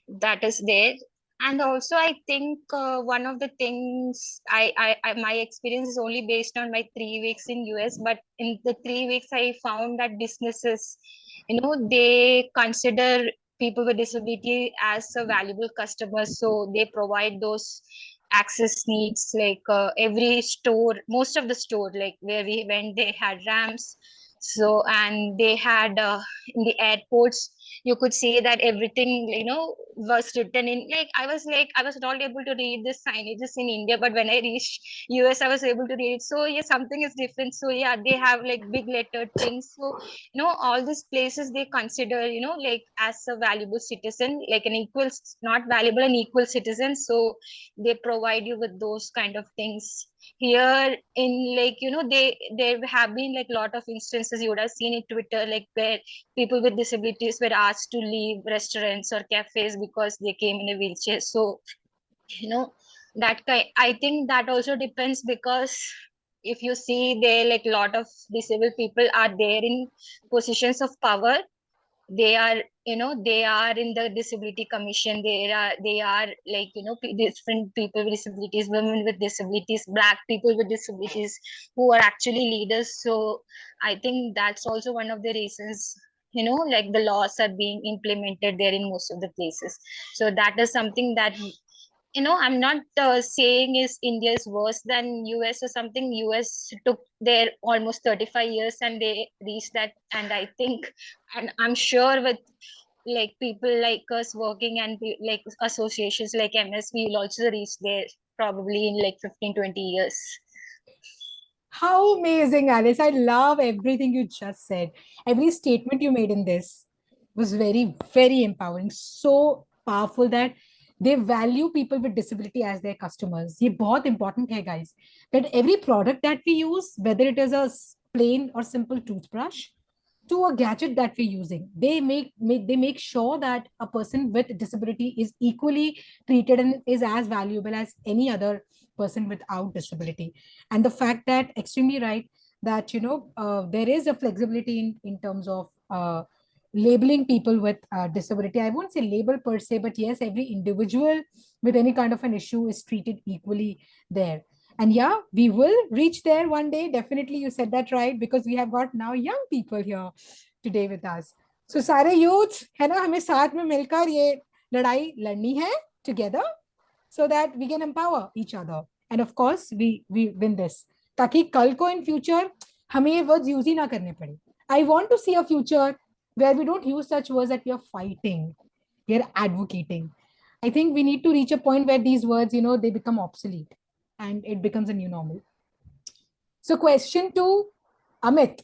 B: that is there. And also, I think one of the things my experience is only based on my 3 weeks in US, but in the 3 weeks, I found that businesses, they consider people with disability as a valuable customer, so they provide those access needs. Like every store, most of the store, like where we went, they had ramps. So and they had in the airports, you could see that everything was written in, like I was not able to read the signages in India, but when I reached US I was able to read it. So yeah, something is different. So yeah, they have like big lettered things. So all these places they consider like as a valuable citizen, like an equal, not valuable, an equal citizen. So they provide you with those kind of things. Here in, like there have been like a lot of instances you would have seen in Twitter, like where people with disabilities were asked to leave restaurants or cafes because they came in a wheelchair. So that kind, I think that also depends, because if you see there, like a lot of disabled people are there in positions of power. They are they are in the disability commission. They are like different people with disabilities, women with disabilities, black people with disabilities, who are actually leaders. So I think that's also one of the reasons like the laws are being implemented there in most of the places. So that is something that I'm not saying is India is worse than US or something. US took their almost 35 years and they reached that. And I think, and I'm sure with like people like us working and like associations like MS, we will also reach there probably in like 15-20 years.
A: How amazing, Alice. I love everything you just said. Every statement you made in this. was very, very empowering. So powerful that they value people with disability as their customers. ये बहुत important है, guys. That every product that we use, whether it is a plain or simple toothbrush to a gadget that we're using, they make sure that a person with disability is equally treated and is as valuable as any other person without disability. And the fact that, extremely right, that there is a flexibility in terms of labeling people with disability. I won't say label per se, but yes, every individual with any kind of an issue is treated equally there. And yeah, we will reach there one day. Definitely, you said that right, because we have got now young people here today with us. So सारे youth है ना, हमें साथ में मिलकर ये लड़ाई लड़नी है together, so that we can empower each other. And of course, we win this. ताकि कल को in future हमें ये words use ही ना करने पड़े. I want to see a future where we don't use such words that we are fighting, we are advocating. I think we need to reach a point where these words, they become obsolete and it becomes a new normal. So question to Amit.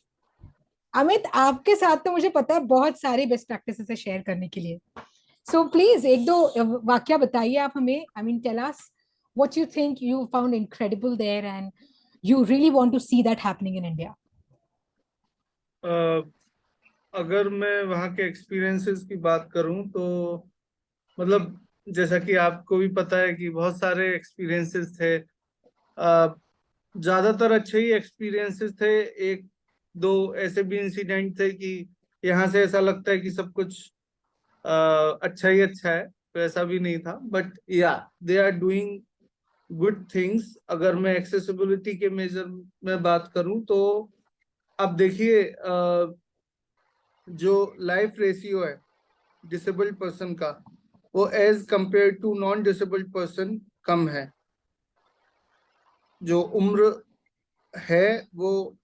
A: Amit, आपके साथ तो मुझे पता है बहुत सारे best practices है share करने के लिए. So please एक दो वाक्य बताइए आप हमें. I mean, tell us what you think you found incredible there and you really want to see that happening in India.
E: अगर मैं वहाँ के एक्सपीरियंसेस की बात करूं तो मतलब जैसा कि आपको भी पता है कि बहुत सारे एक्सपीरियंसेस थे. ज्यादातर अच्छे ही एक्सपीरियंसेस थे. एक दो ऐसे भी इंसिडेंट थे कि यहाँ से ऐसा लगता है कि सब कुछ अच्छा ही अच्छा है, तो ऐसा भी नहीं था. बट या they are doing good things. अगर मैं एक्सेसिबिलिटी के मेजर में बात करूं तो अब देखिए जो लाइफ रेशियो है डिसेबल्ड पर्सन का, वो age compare to non disabled person कम है. जो उम्र है वो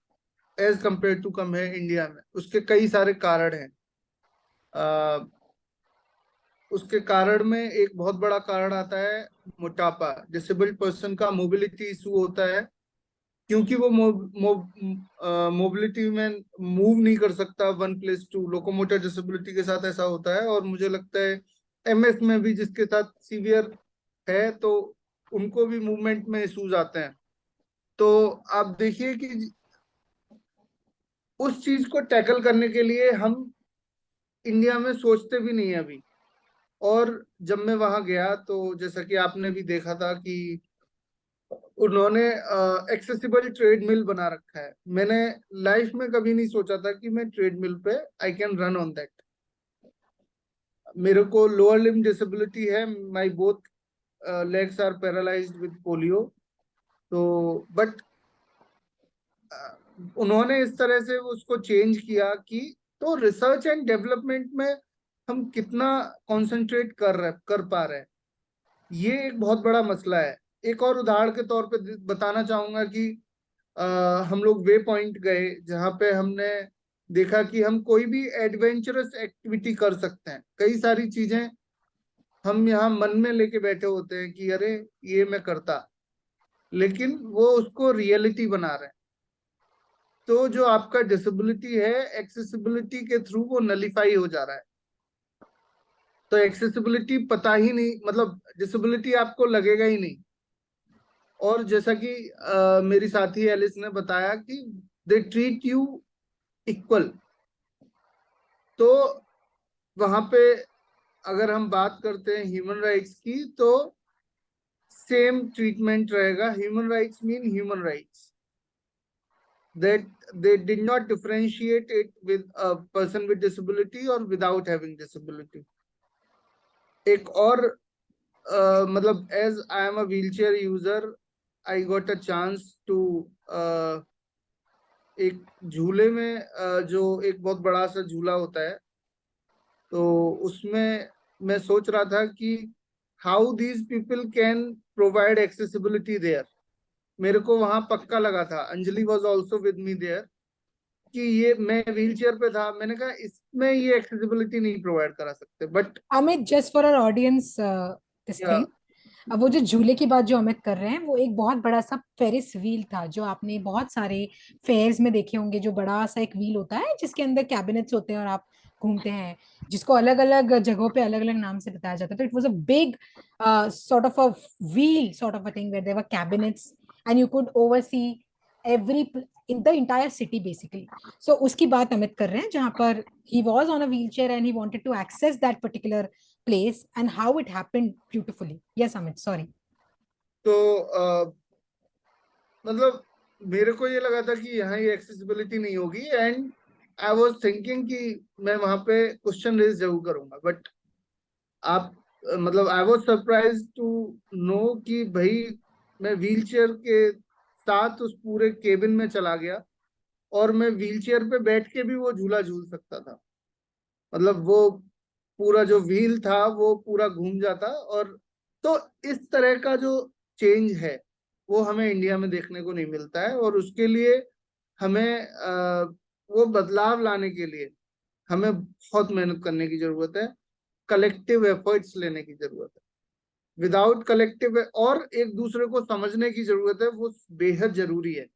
E: एज कंपेयर टू कम है इंडिया में. उसके कई सारे कारण हैं. उसके कारण में एक बहुत बड़ा कारण आता है मोटापा. डिसेबल्ड पर्सन का मोबिलिटी इशू होता है क्योंकि वो मोबिलिटी में मूव नहीं कर सकता one place to. Locomotor disability के साथ ऐसा होता है. और मुझे लगता है एमएस में भी जिसके साथ सीवियर है तो उनको भी मूवमेंट में इश्यूज आते हैं. तो आप देखिए कि उस चीज को टैकल करने के लिए हम इंडिया में सोचते भी नहीं है अभी. और जब मैं वहां गया तो जैसा कि आपने भी देखा था कि उन्होंने एक्सेसिबल ट्रेडमिल बना रखा है. मैंने लाइफ में कभी नहीं सोचा था कि मैं ट्रेडमिल पे I can run on that. मेरे को लोअर लिम्ब डिसेबिलिटी है. My both legs are paralysed with polio. तो बट उन्होंने इस तरह से उसको चेंज किया कि तो रिसर्च एंड डेवलपमेंट में हम कितना कंसंट्रेट कर पा रहे हैं, ये एक बहुत बड़ा मसला है. एक और उदाहरण के तौर पे बताना चाहूंगा कि हम लोग वे पॉइंट गए जहाँ पे हमने देखा कि हम कोई भी एडवेंचरस एक्टिविटी कर सकते हैं. कई सारी चीजें हम यहाँ मन में लेके बैठे होते हैं कि अरे ये मैं करता, लेकिन वो उसको रियलिटी बना रहे हैं. तो जो आपका डिसेबिलिटी है एक्सेसिबिलिटी के थ्रू वो नलीफाई हो जा रहा है. तो एक्सेसिबिलिटी पता ही नहीं, मतलब डिसेबिलिटी आपको लगेगा ही नहीं. और जैसा कि मेरी साथी एलिस ने बताया कि दे ट्रीट यू इक्वल. तो वहां पे अगर हम बात करते हैं ह्यूमन राइट्स की तो सेम ट्रीटमेंट रहेगा. Human rights mean human rights. that they did not differentiate it with a person with disability or without having disability. एक और मतलब as I am a wheelchair user, I got a chance to एक झूले में जो एक बहुत बड़ा सा झूला होता है, तो उसमें मैं सोच रहा था कि how these people can provide accessibility there. मेरे को वहां पक्का लगा था. Anjali was also with me there कि ये मैं व्हील चेयर पे था. मैंने कहा इसमें ये एक्सेसिबिलिटी नहीं प्रोवाइड करा सकते. But
A: Amit, just for our audience this thing, अब वो जो झूले की बात जो अमित कर रहे हैं वो एक बहुत बड़ा सा फेरिस व्हील था जो आपने बहुत सारे फेयर्स में देखे होंगे. जो बड़ा सा एक व्हील होता है जिसके अंदर कैबिनेट्स होते हैं और आप घूमते हैं, जिसको अलग अलग जगहों पे अलग अलग नाम से बताया जाता है. तो it was a big sort of a wheel sort of a thing where there were cabinets and you could oversee in the entire city basically. So उसकी बात अमित कर रहे हैं, जहां पर he was on a wheelchair and he wanted to access that particular place and how it happened beautifully. Yes, Amit, sorry.
E: तो मतलब मेरे को ये लगा था कि यहाँ ये एक्सेसिबिलिटी नहीं होगी, एंड आई वाज थिंकिंग कि मैं वहां पे क्वेश्चन रेज जरूर करूंगा, बट आप मतलब I was surprise to know कि भाई मैं व्हीलचेयर के साथ उस पूरे केबिन में चला गया और मैं व्हीलचेयर पे बैठ के भी वो झूला झूल सकता था. मतलब वो पूरा जो व्हील था वो पूरा घूम जाता. और तो इस तरह का जो चेंज है वो हमें इंडिया में देखने को नहीं मिलता है, और उसके लिए हमें वो बदलाव लाने के लिए हमें बहुत मेहनत करने की जरूरत है, कलेक्टिव एफर्ट्स लेने की जरूरत है. विदाउट कलेक्टिव और एक दूसरे को समझने की जरूरत है, वो बेहद जरूरी है.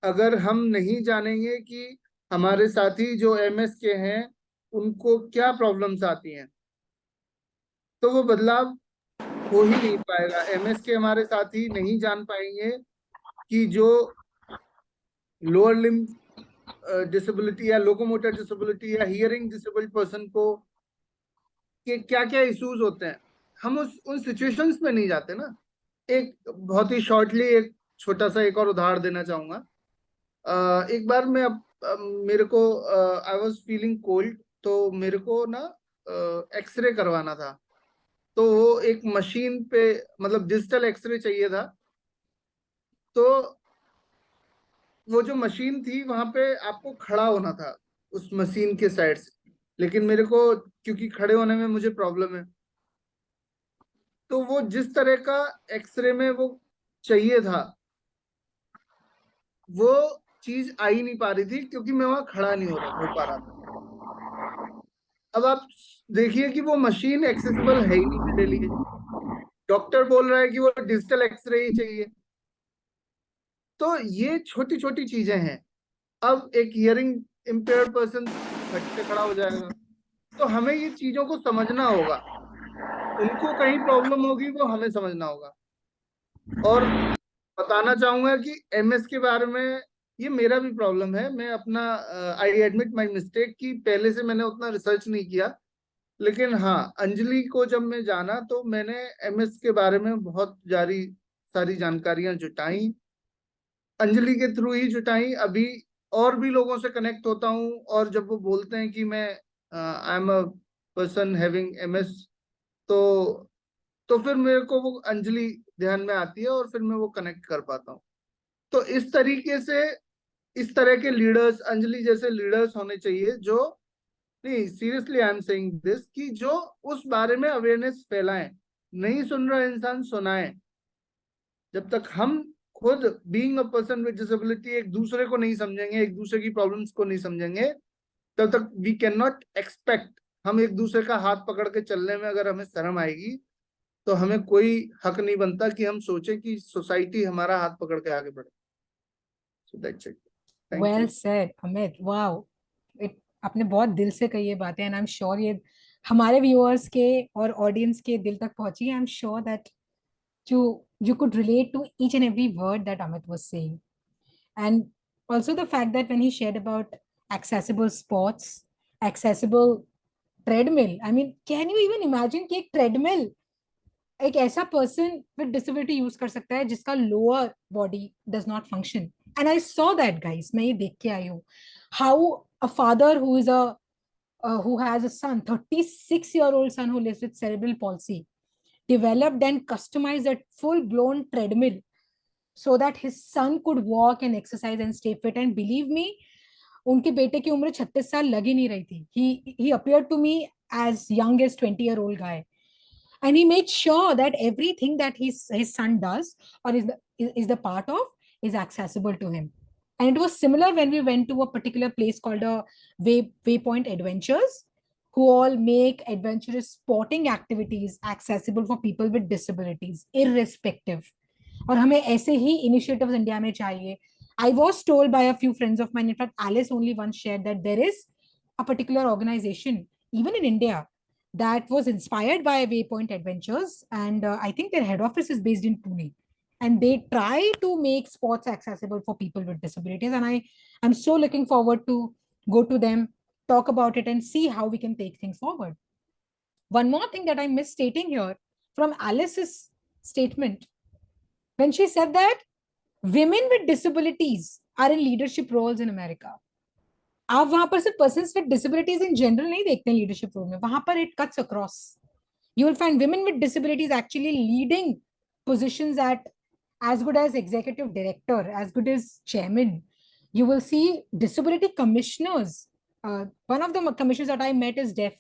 E: अगर हम नहीं जानेंगे कि हमारे साथी जो एमएस के हैं उनको क्या प्रॉब्लम्स आती हैं, तो वो बदलाव हो ही नहीं पाएगा. एमएस के हमारे साथी नहीं जान पाएंगे कि जो लोअर लिम्ब डिसेबिलिटी या लोकोमोटर डिसेबिलिटी या हियरिंग डिसेबल्ड पर्सन को के क्या क्या इश्यूज होते हैं. हम उन सिचुएशंस में नहीं जाते ना. एक बहुत ही शॉर्टली एक छोटा सा एक और उदाहरण देना चाहूंगा. एक बार मैं मेरे को आई वाज फीलिंग कोल्ड, तो मेरे को ना एक्सरे करवाना था. तो वो एक मशीन पे मतलब डिजिटल एक्सरे चाहिए था. तो वो जो मशीन थी वहां पे आपको खड़ा होना था उस मशीन के साइड से, लेकिन मेरे को क्योंकि खड़े होने में मुझे प्रॉब्लम है, तो वो जिस तरह का एक्सरे में वो चाहिए था वो चीज आ ही नहीं पा रही थी, क्योंकि मैं वहां खड़ा नहीं हो पा रहा था. अब आप देखिए कि वो मशीन एक्सेसिबल है ही नहीं मेरे लिए. डॉक्टर बोल रहा है कि वो डिजिटल एक्सरे ही चाहिए. तो ये छोटी छोटी चीजें हैं. अब एक हियरिंग इम्पेयर्ड पर्सन फट से खड़ा हो जाएगा, तो हमें ये चीजों को समझना होगा. उनको कहीं प्रॉब्लम होगी वो हमें समझना होगा. और बताना चाहूंगा कि एमएस के बारे में ये मेरा भी प्रॉब्लम है. मैं अपना आई एडमिट माई मिस्टेक कि पहले से मैंने उतना रिसर्च नहीं किया, लेकिन हाँ अंजलि को जब मैं जाना तो मैंने एमएस के बारे में बहुत सारी जानकारियां जुटाई, अंजलि के थ्रू ही जुटाई. अभी और भी लोगों से कनेक्ट होता हूँ, और जब वो बोलते हैं कि मैं I am a person having MS, तो फिर मेरे को वो अंजलि ध्यान में आती है और फिर मैं वो कनेक्ट कर पाता हूँ. तो इस तरीके से इस तरह के लीडर्स, अंजलि जैसे लीडर्स होने चाहिए जो, नहीं seriously I am saying this, कि जो उस बारे में अवेयरनेस फैलाएं. नहीं सुन रहा इंसान सुनाए. जब तक हम खुद being a person with disability एक दूसरे को नहीं समझेंगे, एक दूसरे की प्रॉब्लम्स को नहीं समझेंगे, तब तक वी कैन नॉट एक्सपेक्ट. हम एक दूसरे का हाथ पकड़ के चलने में अगर हमें शर्म आएगी तो हमें कोई हक नहीं बनता कि हम सोचें कि सोसाइटी हमारा हाथ पकड़ के आगे बढ़े. So that's it.
A: Well said, Amit. Wow. आपने बहुत दिल से कही ये बातें, एंड आई एम श्योर ये हमारे व्यूअर्स के और ऑडियंस के दिल तक पहुंची. आई am sure that you could relate to each and every word that Amit was saying. And also the fact that when he shared about accessible sports, accessible treadmill, I mean, can you even imagine कि एक treadmill एक ऐसा person with disability use कर सकता है जिसका lower body does not function. And I saw that guys, मैं ये देख के आई हूँ how a father who is a who has a son, 36-year-old son who lives with cerebral palsy, developed and customized a full-blown treadmill so that his son could walk and exercise and stay fit. And believe me, उनके बेटे की उम्र 36 साल लग ही नहीं रही थी. He appeared to me as young as 20-year-old guy. And he made sure that everything that his son does or is the part of is accessible to him. And it was similar when we went to a particular place called a Waypoint Adventures, who all make adventurous sporting activities accessible for people with disabilities, irrespective. और हमें ऐसे ही initiatives India में चाहिए. I was told by a few friends of mine, in fact, Alice only once shared that there is a particular organization, even in India, that was inspired by Waypoint Adventures. And I think their head office is based in Pune. And they try to make sports accessible for people with disabilities. And I'm so looking forward to go to them, talk about it, and see how we can take things forward. One more thing that I missed stating here from Alice's statement, when she said that women with disabilities are in leadership roles in America. आप वहां पर सिर्फ persons with disabilities in general नहीं देखते हैं leadership role में, वहां पर it cuts across. You will find women with disabilities actually leading positions at as good as executive director, as good as chairman. You will see disability commissioners. One of the commissioners that I met is deaf.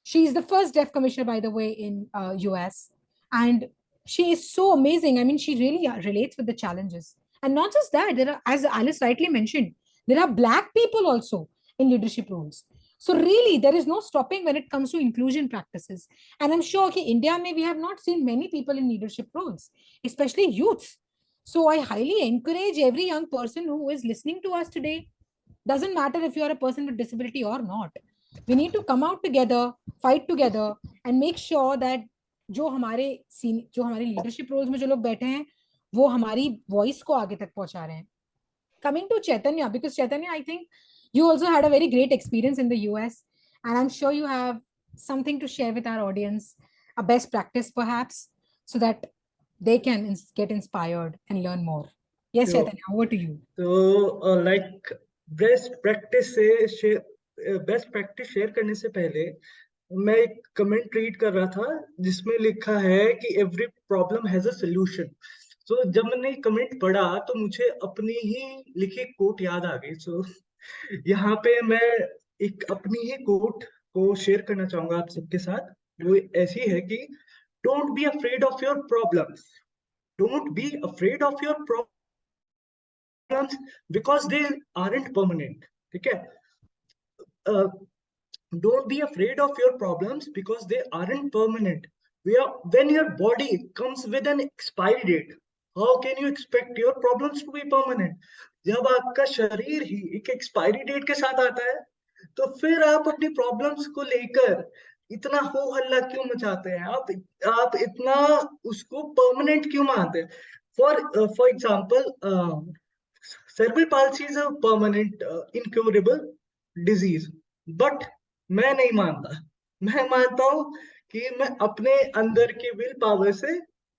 A: She is the first deaf commissioner, by the way, in US. And she is so amazing. I mean, she really relates with the challenges. And not just that, there are, as Alice rightly mentioned, there are Black people also in leadership roles. So really, there is no stopping when it comes to inclusion practices. And I'm sure in India, we have not seen many people in leadership roles, especially youth. So I highly encourage every young person who is listening to us today, doesn't matter if you are a person with disability or not, we need to come out together, fight together, and make sure that जो हमारे leadership roles में जो लोग बैठे हैं वो हमारी voice को आगे तक पहुंचा रहे हैं. Coming to Chaitanya, because Chaitanya, I think you also had a very great experience in the US, and I'm sure you have something to share with our audience, a best practice perhaps, so that they can get inspired and learn more. Yes,
F: So-
A: Chaitanya, over to you.
F: तो like best practice share करने से पहले मैं एक comment read कर रहा था जिसमें लिखा है कि every problem has a solution. तो जब मैंने कमेंट पढ़ा तो मुझे अपनी ही लिखी कोट याद आ गई. सो यहाँ पे मैं एक अपनी ही कोट को शेयर करना चाहूंगा आप सबके साथ. वो ऐसी है कि don't be afraid of your problems, don't be afraid of your problems because they aren't permanent. ठीक है? Don't be afraid of your problems because they aren't permanent. When your body comes with an expiry date, how can you expect your problems to be permanent? जब आपका शरीर ही एक expiry date के साथ आता है तो फिर आप अपनी प्रॉब्लम्स को लेकर इतना हो हल्ला क्यों मचाते हैं? आप इतना उसको परमानेंट क्यों मानते हैं? For example, cerebral palsy is a permanent incurable disease, but मैं नहीं मानता. मैं मानता हूं कि मैं अपने अंदर के विल पावर से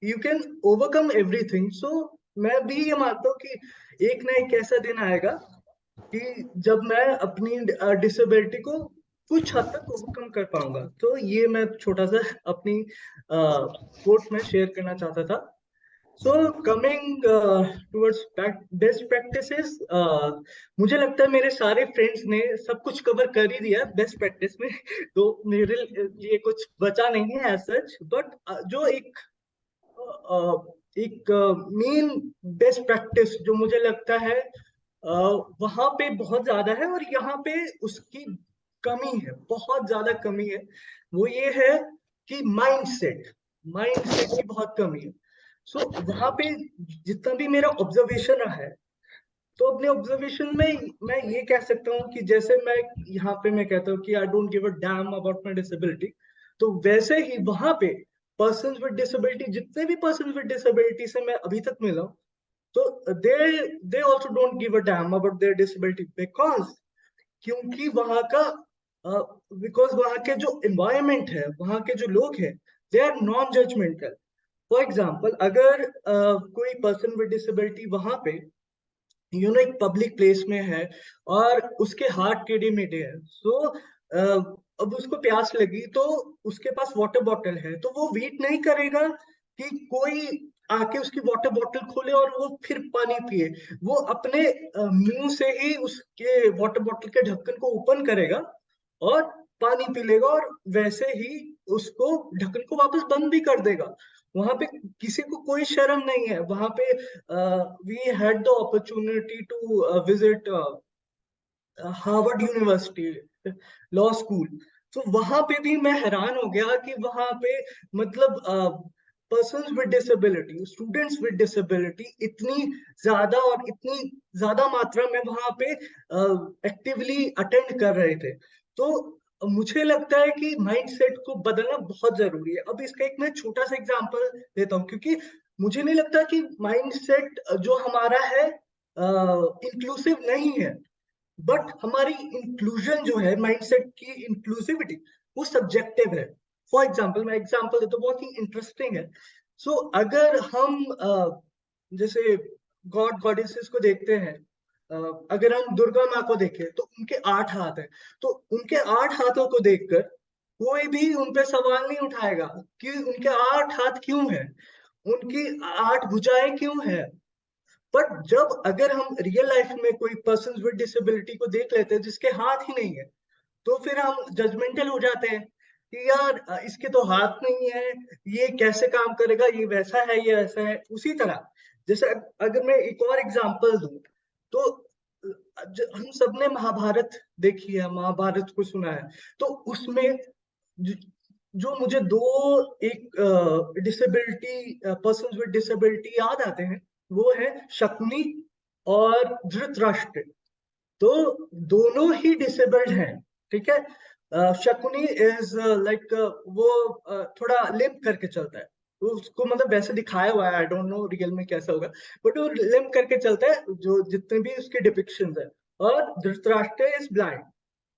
F: यू कैन ओवरकम एवरीथिंग. सो मैं भी ये मानता हूँ कि एक ना एक ऐसा दिन आएगा कि जब मैं अपनी डिसेबिलिटी को कुछ हद तक ओवरकम कर पाऊंगा. तो ये मैं छोटा सा अपनी कोट में शेयर करना चाहता था. So coming towards best practices, मुझे लगता है मेरे सारे फ्रेंड्स ने सब कुछ कवर कर ही दिया बेस्ट प्रैक्टिस में. तो मेरे लिए कुछ बचा नहीं है एज सच. बट जो एक मेन बेस्ट प्रैक्टिस जो मुझे लगता है वहां पे बहुत ज्यादा है और यहाँ पे उसकी कमी है, बहुत ज्यादा कमी है. वो ये है कि माइंडसेट की बहुत कमी है. सो वहां पे जितना भी मेरा ऑब्जर्वेशन रहा है, तो अपने ऑब्जर्वेशन में मैं ये कह सकता हूँ कि जैसे मैं यहाँ पे मैं कहता हूँ कि I don't give a damn about my disability, तो वैसे ही वहां पे पर्सन्स विद डिसेबिलिटी, जितने भी पर्सन्स विद डिसेबिलिटी से मैं अभी तक मिला हूँ, तो they also don't give a damn about their disability क्योंकि वहां के जो एनवायरमेंट है, वहां के जो लोग हैं, they are non judgmental. For example, अगर कोई पर्सन विद डिसेबिलिटी वहां पे एक पब्लिक प्लेस में है और उसके हाथ टेढ़े मेढ़े है, सो अब उसको प्यास लगी तो उसके पास वाटर बॉटल है, तो वो वेट नहीं करेगा कि कोई आके उसकी वाटर बॉटल खोले और वो फिर पानी पिए. वो अपने मुंह से ही उसके वाटर बॉटल के ढक्कन को ओपन करेगा और पानी पी लेगा और वैसे ही उसको ढक्कन को वापस बंद भी कर देगा. वहां पे किसी को कोई शर्म नहीं है. वहां पे we had the opportunity to visit Harvard University law school. तो वहां पे भी मैं हैरान हो गया कि वहां पे मतलब persons with disability, students with disability इतनी ज्यादा और इतनी ज्यादा मात्रा में वहां पे एक्टिवली अटेंड कर रहे थे। तो मुझे लगता है कि माइंडसेट को बदलना बहुत जरूरी है। अब इसका एक मैं छोटा सा एग्जांपल देता हूँ, क्योंकि मुझे नहीं लगता कि माइंडसेट जो हमारा है इंक्लूसिव नहीं है, बट हमारी इंक्लूजन जो है, माइंडसेट की इंक्लूसिविटी, वो सब्जेक्टिव है। फॉर एग्जाम्पल, मैं एग्जाम्पल देता हूँ, बहुत ही इंटरेस्टिंग है। सो अगर हम जैसे गॉड गॉडेसेस को देखते हैं, अगर हम दुर्गा माँ को देखें तो उनके 8 हाथ हैं, तो उनके 8 हाथों को देखकर कोई भी उन पे सवाल नहीं उठाएगा कि उनके 8 हाथ क्यों हैं, उनकी 8 भुजाएं क्यों हैं। बट जब अगर हम रियल लाइफ में कोई पर्सन विद डिसेबिलिटी को देख लेते हैं जिसके हाथ ही नहीं है, तो फिर हम जजमेंटल हो जाते हैं कि यार इसके तो हाथ नहीं है, ये कैसे काम करेगा, ये वैसा है, ये ऐसा है। उसी तरह जैसे अगर मैं एक और एग्जांपल दूं, तो हम सबने महाभारत देखी है, महाभारत को सुना है, तो उसमें जो मुझे दो एक डिसेबिलिटी पर्सन विद डिसेबिलिटी याद आते हैं, वो है शकुनी और धृतराष्ट्र। तो दोनों ही डिसेबल्ड हैं, ठीक है। शकुनी इज लाइक वो थोड़ा लिम्प करके चलता है, तो उसको मतलब वैसे दिखाया हुआ है, आई डोंट नो रियल में कैसा होगा, बट वो लिम्प करके चलता है, जो जितने भी उसके डिपिक्शंस है। और धृतराष्ट्र इज ब्लाइंड।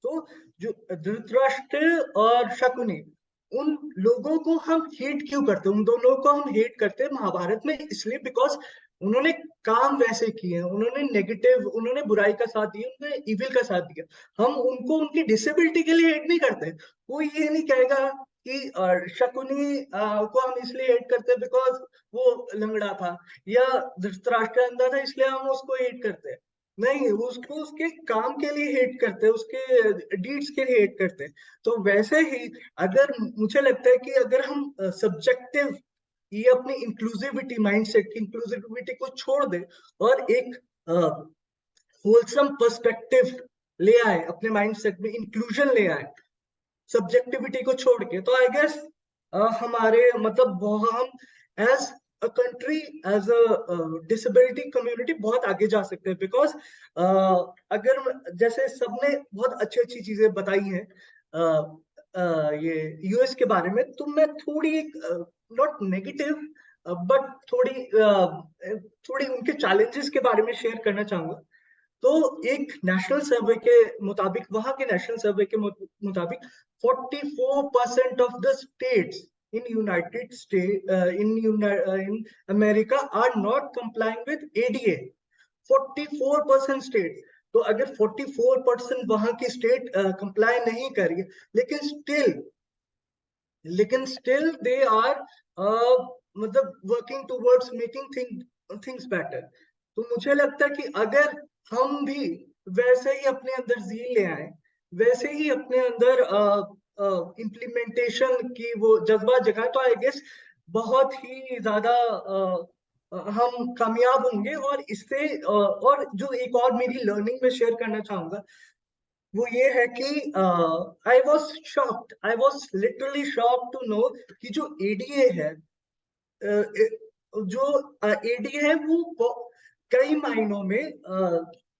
F: तो जो धृतराष्ट्र और शकुनी, उन लोगों को हम हेट क्यों करते हैं, उन दोनों को हम हेट करते हैं महाभारत में इसलिए बिकॉज उन्होंने काम वैसे किए हैं, उन्होंने नेगेटिव, उन्होंने बुराई का साथ दिया, उन्होंने इविल का साथ दिया। हम उनको उनकी डिसेबिलिटी के लिए हेट नहीं करते। कोई ये नहीं कहेगा कि शकुनी को हम इसलिए हेट करते हैं बिकॉज वो लंगड़ा था, या धृतराष्ट्र अंधा था इसलिए हम उसको हेट करते हैं। नहीं, उसको उसके काम के लिए हेट करते हैं, उसके डीड्स के लिए हेट करते हैं। तो वैसे ही अगर मुझे लगता है कि अगर हम सब्जेक्टिव ये अपनी इंक्लूसिविटी, माइंडसेट की इंक्लूसिविटी को छोड़ दे और एक होलसम पर्सपेक्टिव ले आए अपने माइंडसेट में, इंक्लूजन ले आए सब्जेक्टिविटी को छोड़ के, तो आई गेस हमारे मतलब हम as a country, as a disability community बहुत आगे जा सकते हैं। बिकॉज अगर जैसे सबने बहुत अच्छी अच्छी चीजें बताई हैं ये यूएस के बारे में, तो मैं थोड़ी एक नॉट नेगेटिव बट थोड़ी उनके चैलेंजेस के बारे में शेयर करना चाहूंगा। तो एक नेशनल सर्वे के मुताबिक, वहां के नेशनल सर्वे के मुताबिक 44% of the states in United States in America are not complying with ADA. 44% state. तो अगर 44% वहां की स्टेट कंप्लाई नहीं कर रही है, लेकिन स्टिल दे आर मतलब working towards making things better. तो मुझे लगता है कि अगर हम भी वैसे ही अपने अंदर जील ले आए, वैसे ही अपने अंदर इम्प्लीमेंटेशन की वो जज्बा जगाए, तो आई गेस बहुत ही ज्यादा हम कामयाब होंगे। और इससे और जो एक और मेरी लर्निंग में शेयर करना चाहूंगा, वो ये है कि I was literally shocked to know कि जो एडीए है, जो एडीए है वो कई मायनों में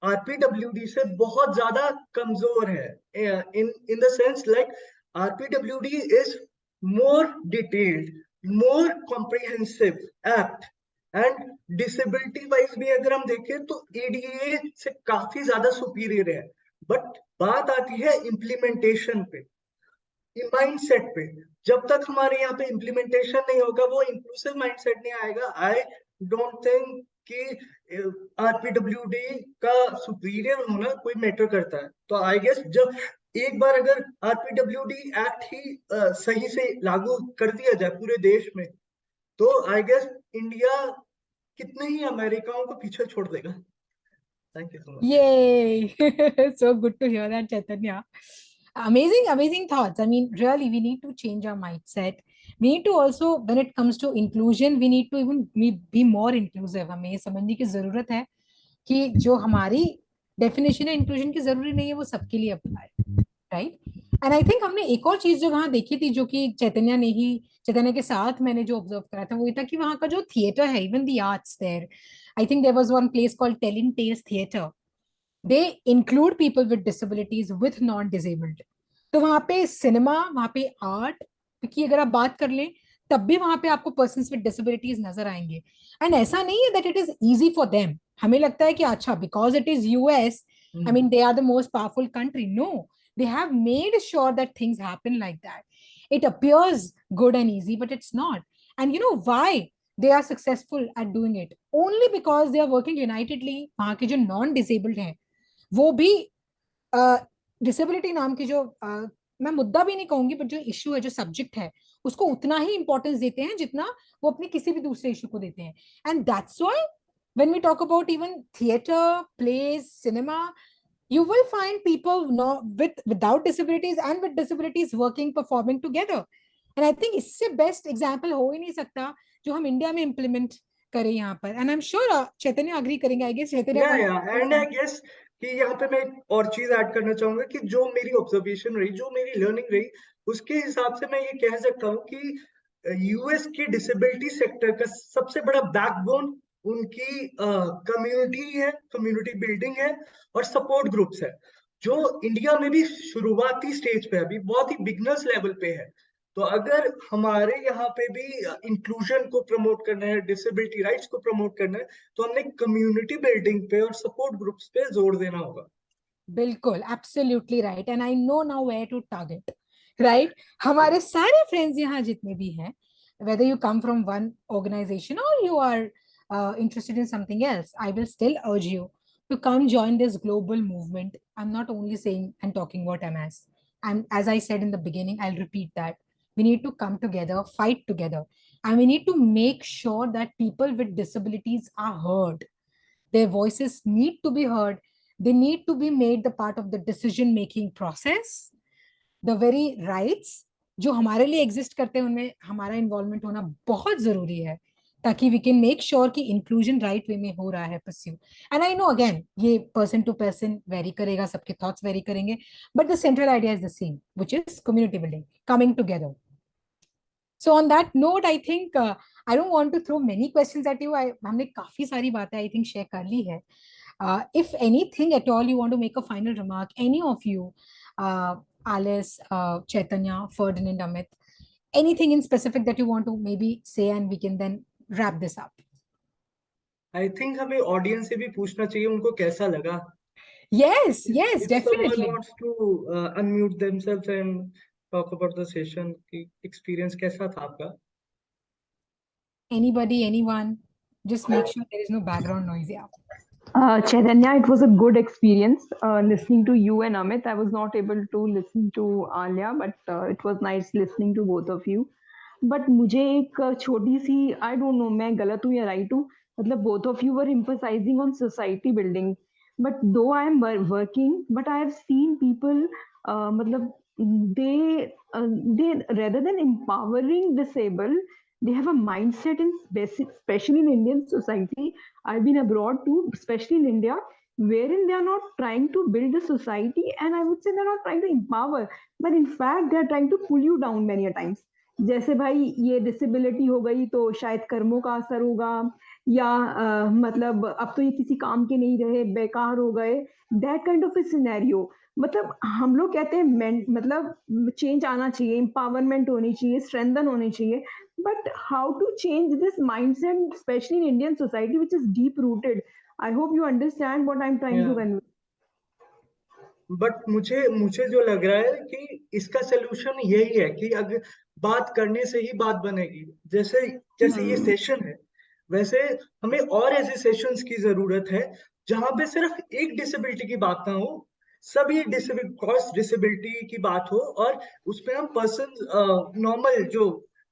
F: आरपीडब्ल्यूडी से बहुत ज्यादा कमजोर है। In the sense like RPWD is more detailed, more comprehensive act, and disability wise भी अगर हम देखें तो एडीए से काफी ज्यादा सुपीरियर है। बट बात आती है इम्प्लीमेंटेशन पे, माइंडसेट पे। जब तक हमारे यहाँ पे इम्प्लीमेंटेशन नहीं होगा, वो इंक्लूसिव माइंडसेट नहीं आएगा, आई डोंट थिंक कि आरपीडब्ल्यूडी का सुपीरियर होना कोई मैटर करता है। तो आई गेस जब एक बार अगर आरपीडब्ल्यूडी एक्ट ही सही से लागू कर दिया जाए पूरे देश में, तो आई गेस इंडिया कितने ही अमेरिकाओं को पीछे छोड़ देगा। Thank you so much.
A: Yay! So good to hear that, Chaitanya. Amazing, amazing thoughts. I mean, really, we need to change our mindset. We need to also, when it comes to inclusion, we need to even be more inclusive. हमें ये समझने की जरूरत है कि जो हमारी definition है इंक्लूजन की, जरूरी नहीं है वो सबके लिए apply, right? And I think हमने एक और चीज जो वहां देखी थी, जो कि चैतन्य के साथ मैंने जो ऑब्जर्व करा था, वो ये था कि वहां का जो थिएटर है, even the arts there, I think there was one place called telling tales theatre, they include people with disabilities with non disabled. तो वहां पे सिनेमा, वहां पे आर्ट की अगर आप बात कर लें, तब भी वहां पे आपको पर्सन विद डिसेबिलिटीज नजर आएंगे। एंड ऐसा नहीं है that it is easy for them. हमें लगता है कि अच्छा because it is US, I mean they are the most powerful country. No, they have made sure that things happen like that. It appears good and easy, but it's not. And you know why they are successful at doing it? Only because they are working unitedly. वहाँ के जो non disabled हैं, वो भी disability नाम की जो मैं मुद्दा भी नहीं कहूंगी, बट जो इश्यू है, जो सब्जेक्ट है, उसको उतना ही इंपॉर्टेंस देते हैं जितना वो अपने किसी भी दूसरे इश्यू को देते हैं। And that's why when we talk about even theater, plays, cinema, you will find people without disabilities and with disabilities working, performing together. And I think इससे बेस्ट एग्जाम्पल हो ही नहीं सकता जो हम इंडिया में इम्प्लीमेंट करें यहाँ पर। And I am sure Chaitanya agree करेंगे। I guess Chaitanya
F: and I guess कि यहाँ पे मैं एक और चीज ऐड करना चाहूंगा कि जो मेरी ऑब्जर्वेशन रही, जो मेरी लर्निंग रही, उसके हिसाब से मैं ये कह सकता हूँ कि यूएस के डिसेबिलिटी सेक्टर का सबसे बड़ा बैकबोन उनकी कम्युनिटी है, कम्युनिटी बिल्डिंग है और सपोर्ट ग्रुप्स है, जो इंडिया में भी शुरुआती स्टेज पे अभी बहुत ही बिगनर्स लेवल पे है। तो अगर हमारे यहाँ पे भी इंक्लूजन को प्रमोट करना है, डिसेबिलिटी राइट्स को प्रमोट करना है, तो हमने कम्युनिटी बिल्डिंग पे और सपोर्ट ग्रुप्स पे जोर देना होगा।
A: बिल्कुल, absolutely right. And I know now where to target, right? हमारे सारे फ्रेंड्स यहाँ जितने भी हैं, whether you come from one organization or you are interested in something else, I will still urge you to come join this global movement. I'm not only saying and talking about MS. And as I said in the beginning, I'll repeat that. We need to come together, fight together, and we need to make sure that people with disabilities are heard. Their voices need to be heard. They need to be made the part of the decision making process. The very rights जो हमारे लिए exist करते हैं, उनमें हमारा involvement होना बहुत जरूरी है, ताकि वी कैन मेक श्योर कि इंक्लूजन राइट वे में हो रहा है pursue. And I know again ये पर्सन टू पर्सन वेरी करेगा, सबके थॉट्स वेरी करेंगे, but the central idea is the same, which is community building, coming together. So on that note, I think I don't want to throw many questions at you. हमने काफी सारी बातें I think share कर ली है. If anything at all you want to make a final remark, any of you, Alice, Chaitanya, Ferdinand, Amit, anything in specific that you want to maybe say, and we can then wrap this up.
F: I think हमें audience से भी पूछना चाहिए उनको कैसा लगा.
A: Yes,
F: If
A: definitely.
F: someone wants to unmute themselves and talk about the session, कि experience कैसा था आपका?
A: Anybody, anyone, just make sure there is no background noise. Yeah.
G: Chaitanya, it was a good experience listening to you and Amit. I was not able to listen to Alia, but it was nice listening to both of you. But मुझे एक छोटी सी, I don't know मैं गलत हूँ या right हूँ, मतलब both of you were emphasizing on society building. But though I am working, but I have seen people मतलब they rather than empowering disabled, they have a mindset in especially in Indian society. I've been abroad too, especially in India, wherein they are not trying to build a society, and I would say they're not trying to empower, but in fact they are trying to pull you down many a times. जैसे भाई ये disability हो गई तो शायद कर्मों का असर होगा, या मतलब अब तो ये किसी काम के नहीं रहे, बेकार हो गए, that kind of A scenario. मतलब हम लोग कहते हैं मतलब चेंज आना चाहिए, एम्पावरमेंट होनी चाहिए, स्ट्रेंथन होनी चाहिए, but how to change this mindset, especially in Indian society, which is deep rooted? I hope you understand what I'm trying to convey.
F: But मुझे जो लग रहा है कि इसका सोल्यूशन यही है कि अगर बात करने से ही बात बनेगी, जैसे जैसे ये सेशन है, वैसे हमें और ऐसे सेशंस की जरूरत है जहां पे सिर्फ एक डिसेबिलिटी की बात ना हो, सभी क्रॉस डिसेबिलिटी की बात हो, और उसमें हम पर्सन नॉर्मल जो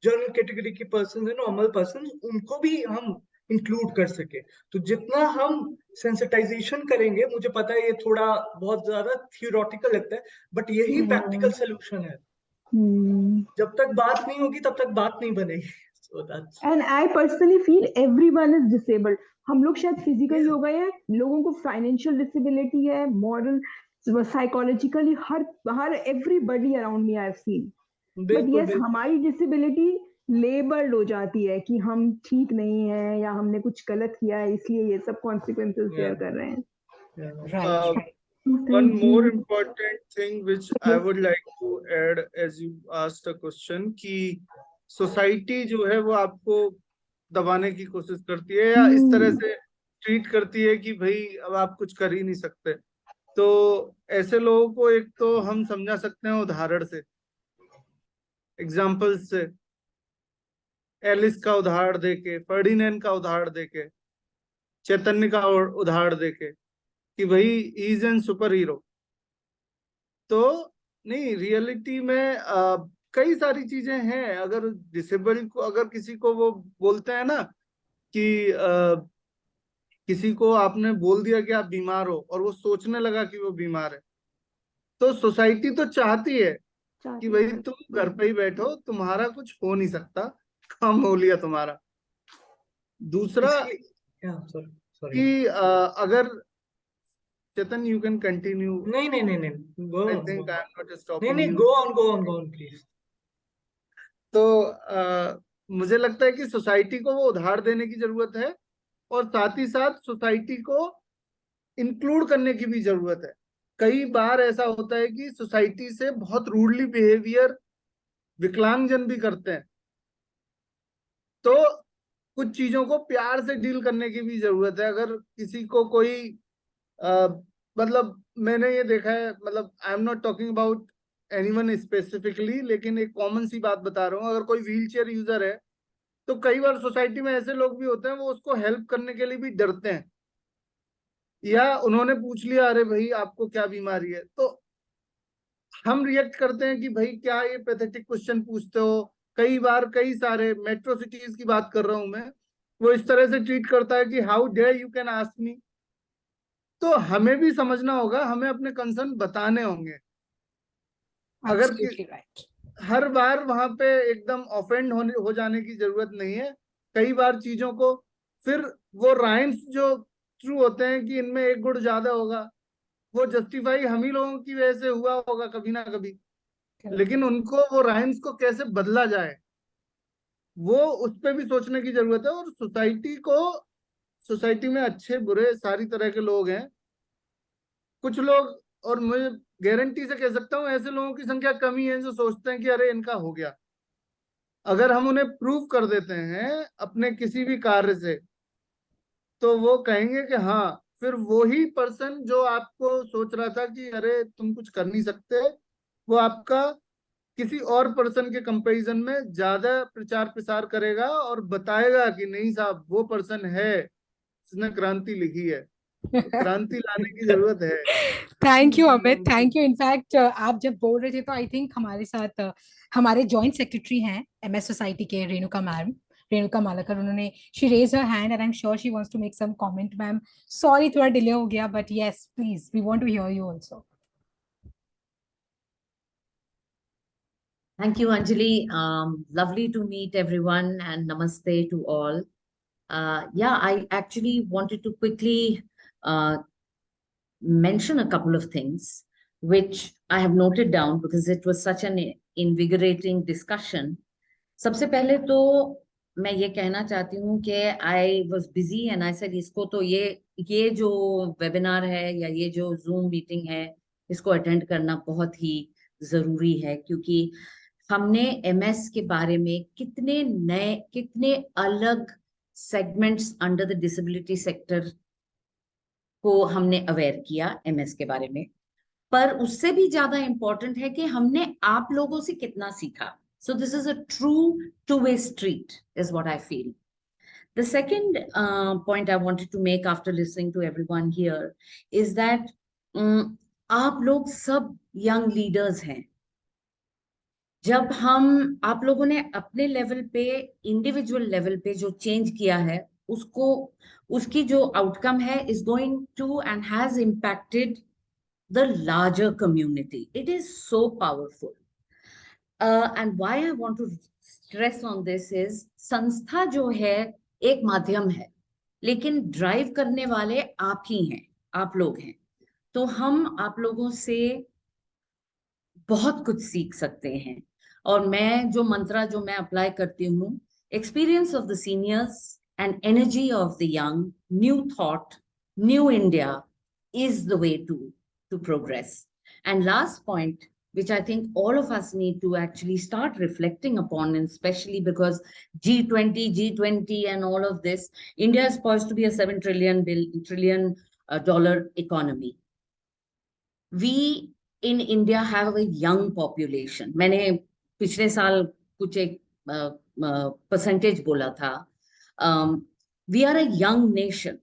F: जनरल कैटेगरी की पर्सन है, नॉर्मल पर्सन, उनको भी हम इंक्लूड कर सके. तो जितना हम सेंसिटाइजेशन करेंगे, मुझे पता है ये थोड़ा बहुत ज्यादा थियोरेटिकल लगता है, बट यही प्रैक्टिकल सोल्यूशन है. जब तक बात नहीं होगी तब तक बात नहीं बनेगी. So that's...
G: And I personally feel everyone is disabled. हम लोग शायद फिजिकली हो गए हैं, लोगों को फाइनेंशियल डिसेबिलिटी है, moral psychologically her everybody around me I have seen. But
F: बिल्कुल
G: यस, हमारी डिसेबिलिटी लेबल्ड हो जाती है कि हम ठीक नहीं है या हमने कुछ गलत किया है, इसलिए ये सब कॉन्सिक्वेंसेस बेयर कर रहे हैं.
A: Right.
E: One more important thing which I would like to add as you asked a question कि सोसाइटी जो है वो आपको दबाने की कोशिश करती है या इस तरह से ट्रीट करती है कि भाई अब आप कुछ कर ही नहीं सकते. तो ऐसे लोगों को एक तो हम समझा सकते हैं उदाहरण से, एग्जाम्पल्स से. एलिस का उदाहरण देके, फर्डिनेंड का उदाहरण देके, चैतन्य का उदाहरण देके कि भाई इज एन सुपर हीरो. तो नहीं, रियलिटी में कई सारी चीजें हैं. अगर डिसेबल्ड को, अगर किसी को वो बोलते हैं ना कि किसी को आपने बोल दिया कि आप बीमार हो और वो सोचने लगा कि वो बीमार है, तो सोसाइटी तो चाहती है कि भाई तुम घर पे ही बैठो, तुम्हारा कुछ हो नहीं सकता, काम हो लिया तुम्हारा. दूसरा कि अगर चेतन यू कैन कंटिन्यू.
F: नहीं go
E: I
F: on,
E: think
F: go
E: I
F: on.
E: Am not stopping
F: नहीं
E: यू.
F: go on please.
E: तो मुझे लगता है कि सोसाइटी को वो उधार देने की जरूरत है और साथ ही साथ सोसाइटी को इंक्लूड करने की भी जरूरत है. कई बार ऐसा होता है कि सोसाइटी से बहुत रूडली बिहेवियर विकलांगजन भी करते हैं, तो कुछ चीजों को प्यार से डील करने की भी जरूरत है. अगर किसी को कोई मतलब मैंने ये देखा है, मतलब I am not talking about anyone specifically, लेकिन एक कॉमन सी बात बता रहा हूँ. अगर कोई व्हीलचेयर यूजर है तो कई बार सोसाइटी में ऐसे लोग भी होते हैं वो उसको हेल्प करने के लिए भी डरते हैं, या उन्होंने पूछ लिया अरे भाई आपको क्या बीमारी है, तो हम रिएक्ट करते हैं कि भाई क्या ये पैथेटिक क्वेश्चन पूछते हो. कई बार कई सारे मेट्रो सिटीज की बात कर रहा हूं मैं, वो इस तरह से ट्रीट करता है कि how dare you can ask me. तो हमें भी समझना होगा, हमें अपने कंसर्न बताने होंगे. अगर हर बार वहां पे एकदम ऑफेंड हो जाने की जरूरत नहीं है. कई बार चीजों को फिर वो राइम्स जो ट्रू होते हैं कि इनमें एक गुण ज्यादा होगा, वो जस्टिफाई हम ही लोगों की वजह से हुआ होगा कभी ना कभी, लेकिन उनको वो राइम्स को कैसे बदला जाए वो उस पर भी सोचने की जरूरत है. और सोसाइटी में अच्छे बुरे सारी तरह के लोग हैं. कुछ लोग, और मुझे गारंटी से कह सकता हूँ ऐसे लोगों की संख्या कमी है जो सोचते हैं कि अरे इनका हो गया. अगर हम उन्हें प्रूव कर देते हैं अपने किसी भी कार्य से, तो वो कहेंगे कि हाँ, फिर वो ही पर्सन जो आपको सोच रहा था कि अरे तुम कुछ कर नहीं सकते, वो आपका किसी और पर्सन के कंपैरिजन में ज्यादा प्रचार प्रसार करेगा और बताएगा कि नहीं साहब वो पर्सन है जिसने क्रांति लिखी है. तो क्रांति लाने की जरूरत है.
A: Thank you Amit, thank you. In fact आप जब बोल रहे थे तो आई थिंक हमारे साथ हमारे जॉइंट सेक्रेटरी हैं एमएस सोसाइटी के, रेणुका मैम, रेणुका मालाकर. उन्होंने she raise her hand and I am sure she wants to make some comment. Ma'am sorry थोड़ा डिले हो गया, but yes please we want to hear you also.
H: Thank you, Anjali. Lovely to meet everyone and namaste to all. Yeah, I actually wanted to quickly mention a couple of things which I have noted down because it was such an invigorating discussion. सबसे पहले तो मैं ये कहना चाहती हूँ कि I was busy and I said इसको तो ये जो वेबिनार है या ये जो जूम मीटिंग है इसको अटेंड करना बहुत ही जरूरी है, क्योंकि हमने एमएस के बारे में कितने अलग segments under the disability sector को हमने अवेयर किया एमएस के बारे में. पर उससे भी ज्यादा इंपॉर्टेंट है कि हमने आप लोगों से कितना सीखा. So this is a true two-way street is what I feel. The second point I wanted to make after listening to everyone here is that आप लोग सब young leaders हैं. जब आप लोगों ने अपने लेवल पे, इंडिविजुअल लेवल पे जो चेंज किया है उसकी जो आउटकम है is going to and has impacted the larger community. It is so powerful. And why I want to stress on this is संस्था जो है एक माध्यम है, लेकिन ड्राइव करने वाले आप ही हैं, आप लोग हैं. तो हम आप लोगों से बहुत कुछ सीख सकते हैं। और मैं जो मंत्रा जो मैं अप्लाई करती हूँ, experience of the seniors and energy of the young, new thought, new India is the way to progress. And last point, which I think all of us need to actually start reflecting upon, and especially because G20 and all of this, India is poised to be a $7 trillion dollar economy. We in India have a young population. मैंने पिछले साल कुछ एक percentage बोला था. We are a young nation.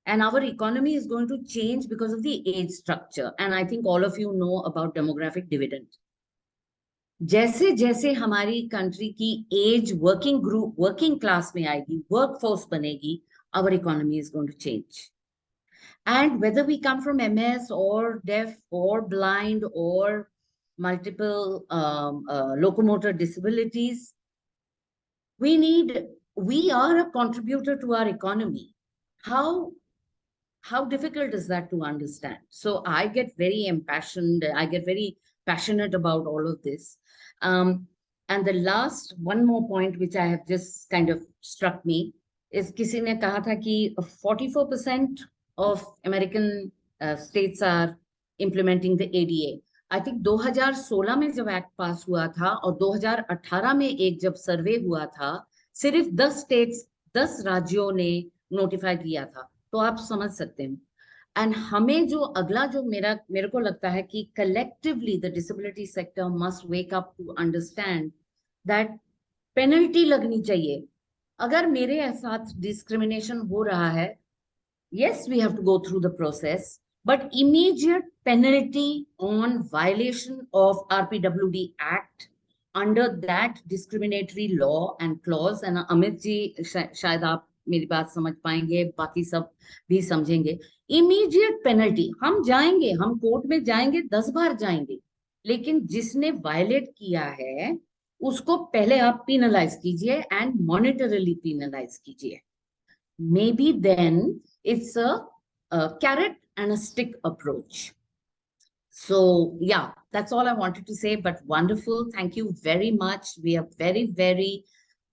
H: And our economy is going to change because of the age structure. And I think all of you know about demographic dividend. जैसे जैसे हमारी कंट्री की एज वर्किंग क्लास में आएगी, workforce बनेगी, our economy is going to change. And whether we come from MS or deaf or blind or multiple locomotor disabilities, we are a contributor to our economy. How difficult is that to understand? So I get very impassioned, I get very passionate about all of this. And the one more point which I have just kind of struck me is किसी ने कहा था कि 44% of American states are implementing the ADA. I think 2016 में जब act पास हुआ था और 2018 में एक जब सर्वे हुआ था, सिर्फ 10 राज्यों ने नोटिफाई किया था. तो आप समझ सकते हैं. एंड हमें जो अगला जो मेरे को लगता है कि collectively the disability sector must wake up to understand that penalty लगनी चाहिए. अगर मेरे साथ डिस्क्रिमिनेशन हो रहा है, yes, we have to go through the process, but immediate penalty on violation of RPWD Act under that discriminatory law and clause. And Amit ji, शायद आप मेरी बात समझ पाएंगे, बाकी सब भी समझेंगे. Immediate penalty. हम जाएंगे, हम कोर्ट में जाएंगे, 10 बार जाएंगे, लेकिन जिसने वायलेट किया है उसको पहले आप पेनलाइज कीजिए एंड मॉनिटरली पेनलाइज कीजिए. Maybe then it's a carrot and a stick approach. So yeah, that's all I wanted to say, but wonderful. Thank you very much. We are very, very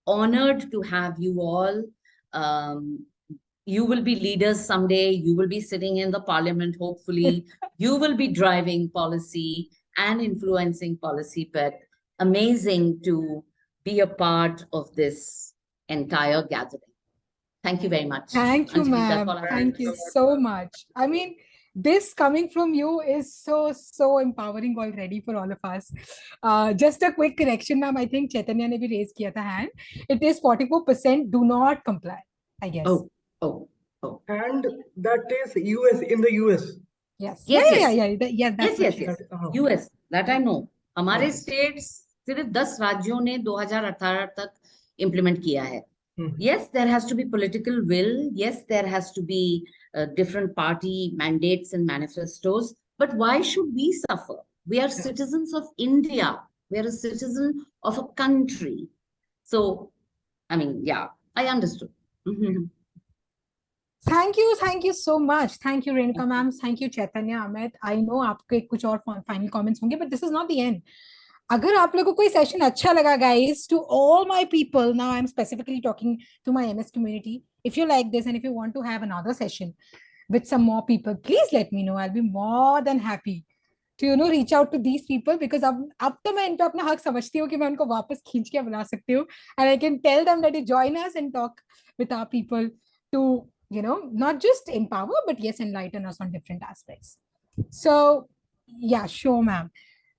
H: honored to have you all. You will be leaders someday. You will be sitting in the parliament, hopefully. You will be driving policy and influencing policy, but amazing to be a part of this entire gathering. Thank you very much.
A: Thank you,
H: Anjali, that's
A: ma'am.
H: all I have.
A: Thank you so much. I mean, this coming from you is so empowering already for all of us. Just a quick correction, ma'am. I think Chaitanya ne bhi raise kiya tha hand. It is 44% do not comply, I guess.
H: Oh.
F: And that is US, in the US.
A: Yes.
H: Yes,
A: Yeah. That's
H: yes.
F: That,
H: US, that I know. हमारे
F: Yes.
H: states सिर्फ 10 राज्यों ने 2018 तक implement किया है.
F: Mhm.
H: Yes, there has to be political will. Yes, there has to be different party mandates and manifestos. But why should we suffer? We are citizens of India. We are a citizen of a country. So, I mean, yeah, I understood.
A: Thank you so much. Thank you, Renuka ma'am. Thank you, Chaitanya, Amit. I know आपके कुछ और final comments होंगे, but this is not the end. अगर आप लोगों को कोई session अच्छा लगा, guys, to all my people, now I'm specifically talking to my MS community. If you like this and if you want to have another session with some more people, please let me know. I'll be more than happy to reach out to these people, because अब तो मैं इनको अपना हक समझती हूँ कि मैं उनको वापस खींच के बुला सकती हूँ, and I can tell them that you join us and talk with our people to not just empower, but yes, enlighten us on different aspects. So yeah, sure, ma'am.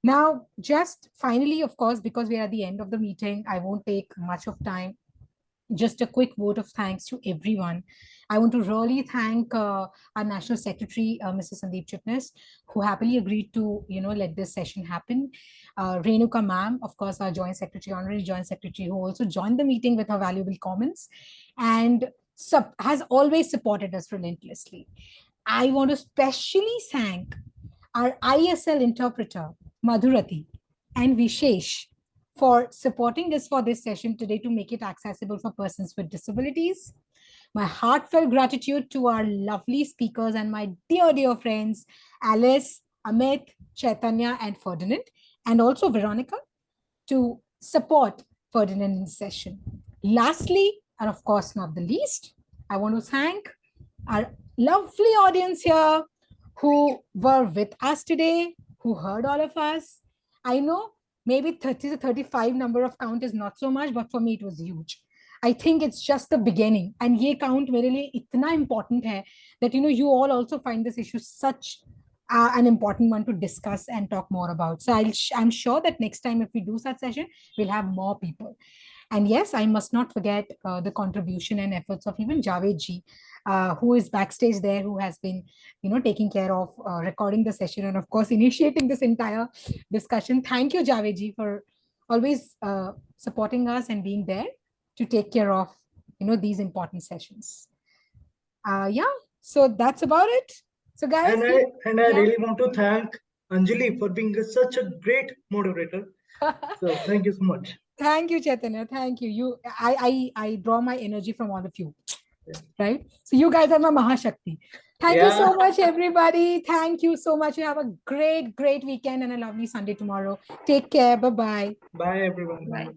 A: Now, just finally, of course, because we are at the end of the meeting, I won't take much of time. Just a quick vote of thanks to everyone. I want to really thank our National Secretary, Mrs. Sandeep Chitnis, who happily agreed to, let this session happen. Renuka ma'am, of course, our Joint Secretary, Honorary Joint Secretary, who also joined the meeting with her valuable comments and has always supported us relentlessly. I want to specially thank our ISL interpreter, Madhurati, and Vishesh for supporting us for this session today to make it accessible for persons with disabilities. My heartfelt gratitude to our lovely speakers and my dear friends, Alice, Amit, Chaitanya, and Ferdinand, and also Veronica, to support Ferdinand in this session. Lastly, and of course not the least, I want to thank our lovely audience here who were with us today, who heard all of us. I know maybe 30 to 35 number of count is not so much, but for me it was huge. I think it's just the beginning. And ye count mere liye itna important hai that, you all also find this issue such an important one to discuss and talk more about. So I'm sure that next time if we do such session, we'll have more people. And yes, I must not forget the contribution and efforts of even Javed ji, who is backstage there, who has been, taking care of recording the session and of course initiating this entire discussion. Thank you, Javed ji, for always supporting us and being there to take care of, these important sessions. Yeah, so that's about it. So guys,
F: and I really want to thank Anjali for being such a great moderator. So thank you so much.
A: Thank you, Chaitanya. Thank you. I draw my energy from all of you, right? So you guys are my Mahashakti. Thank you so much, everybody. Thank you so much. You have a great weekend and a lovely Sunday tomorrow. Take care. Bye-bye.
F: Bye, everyone.
B: Bye.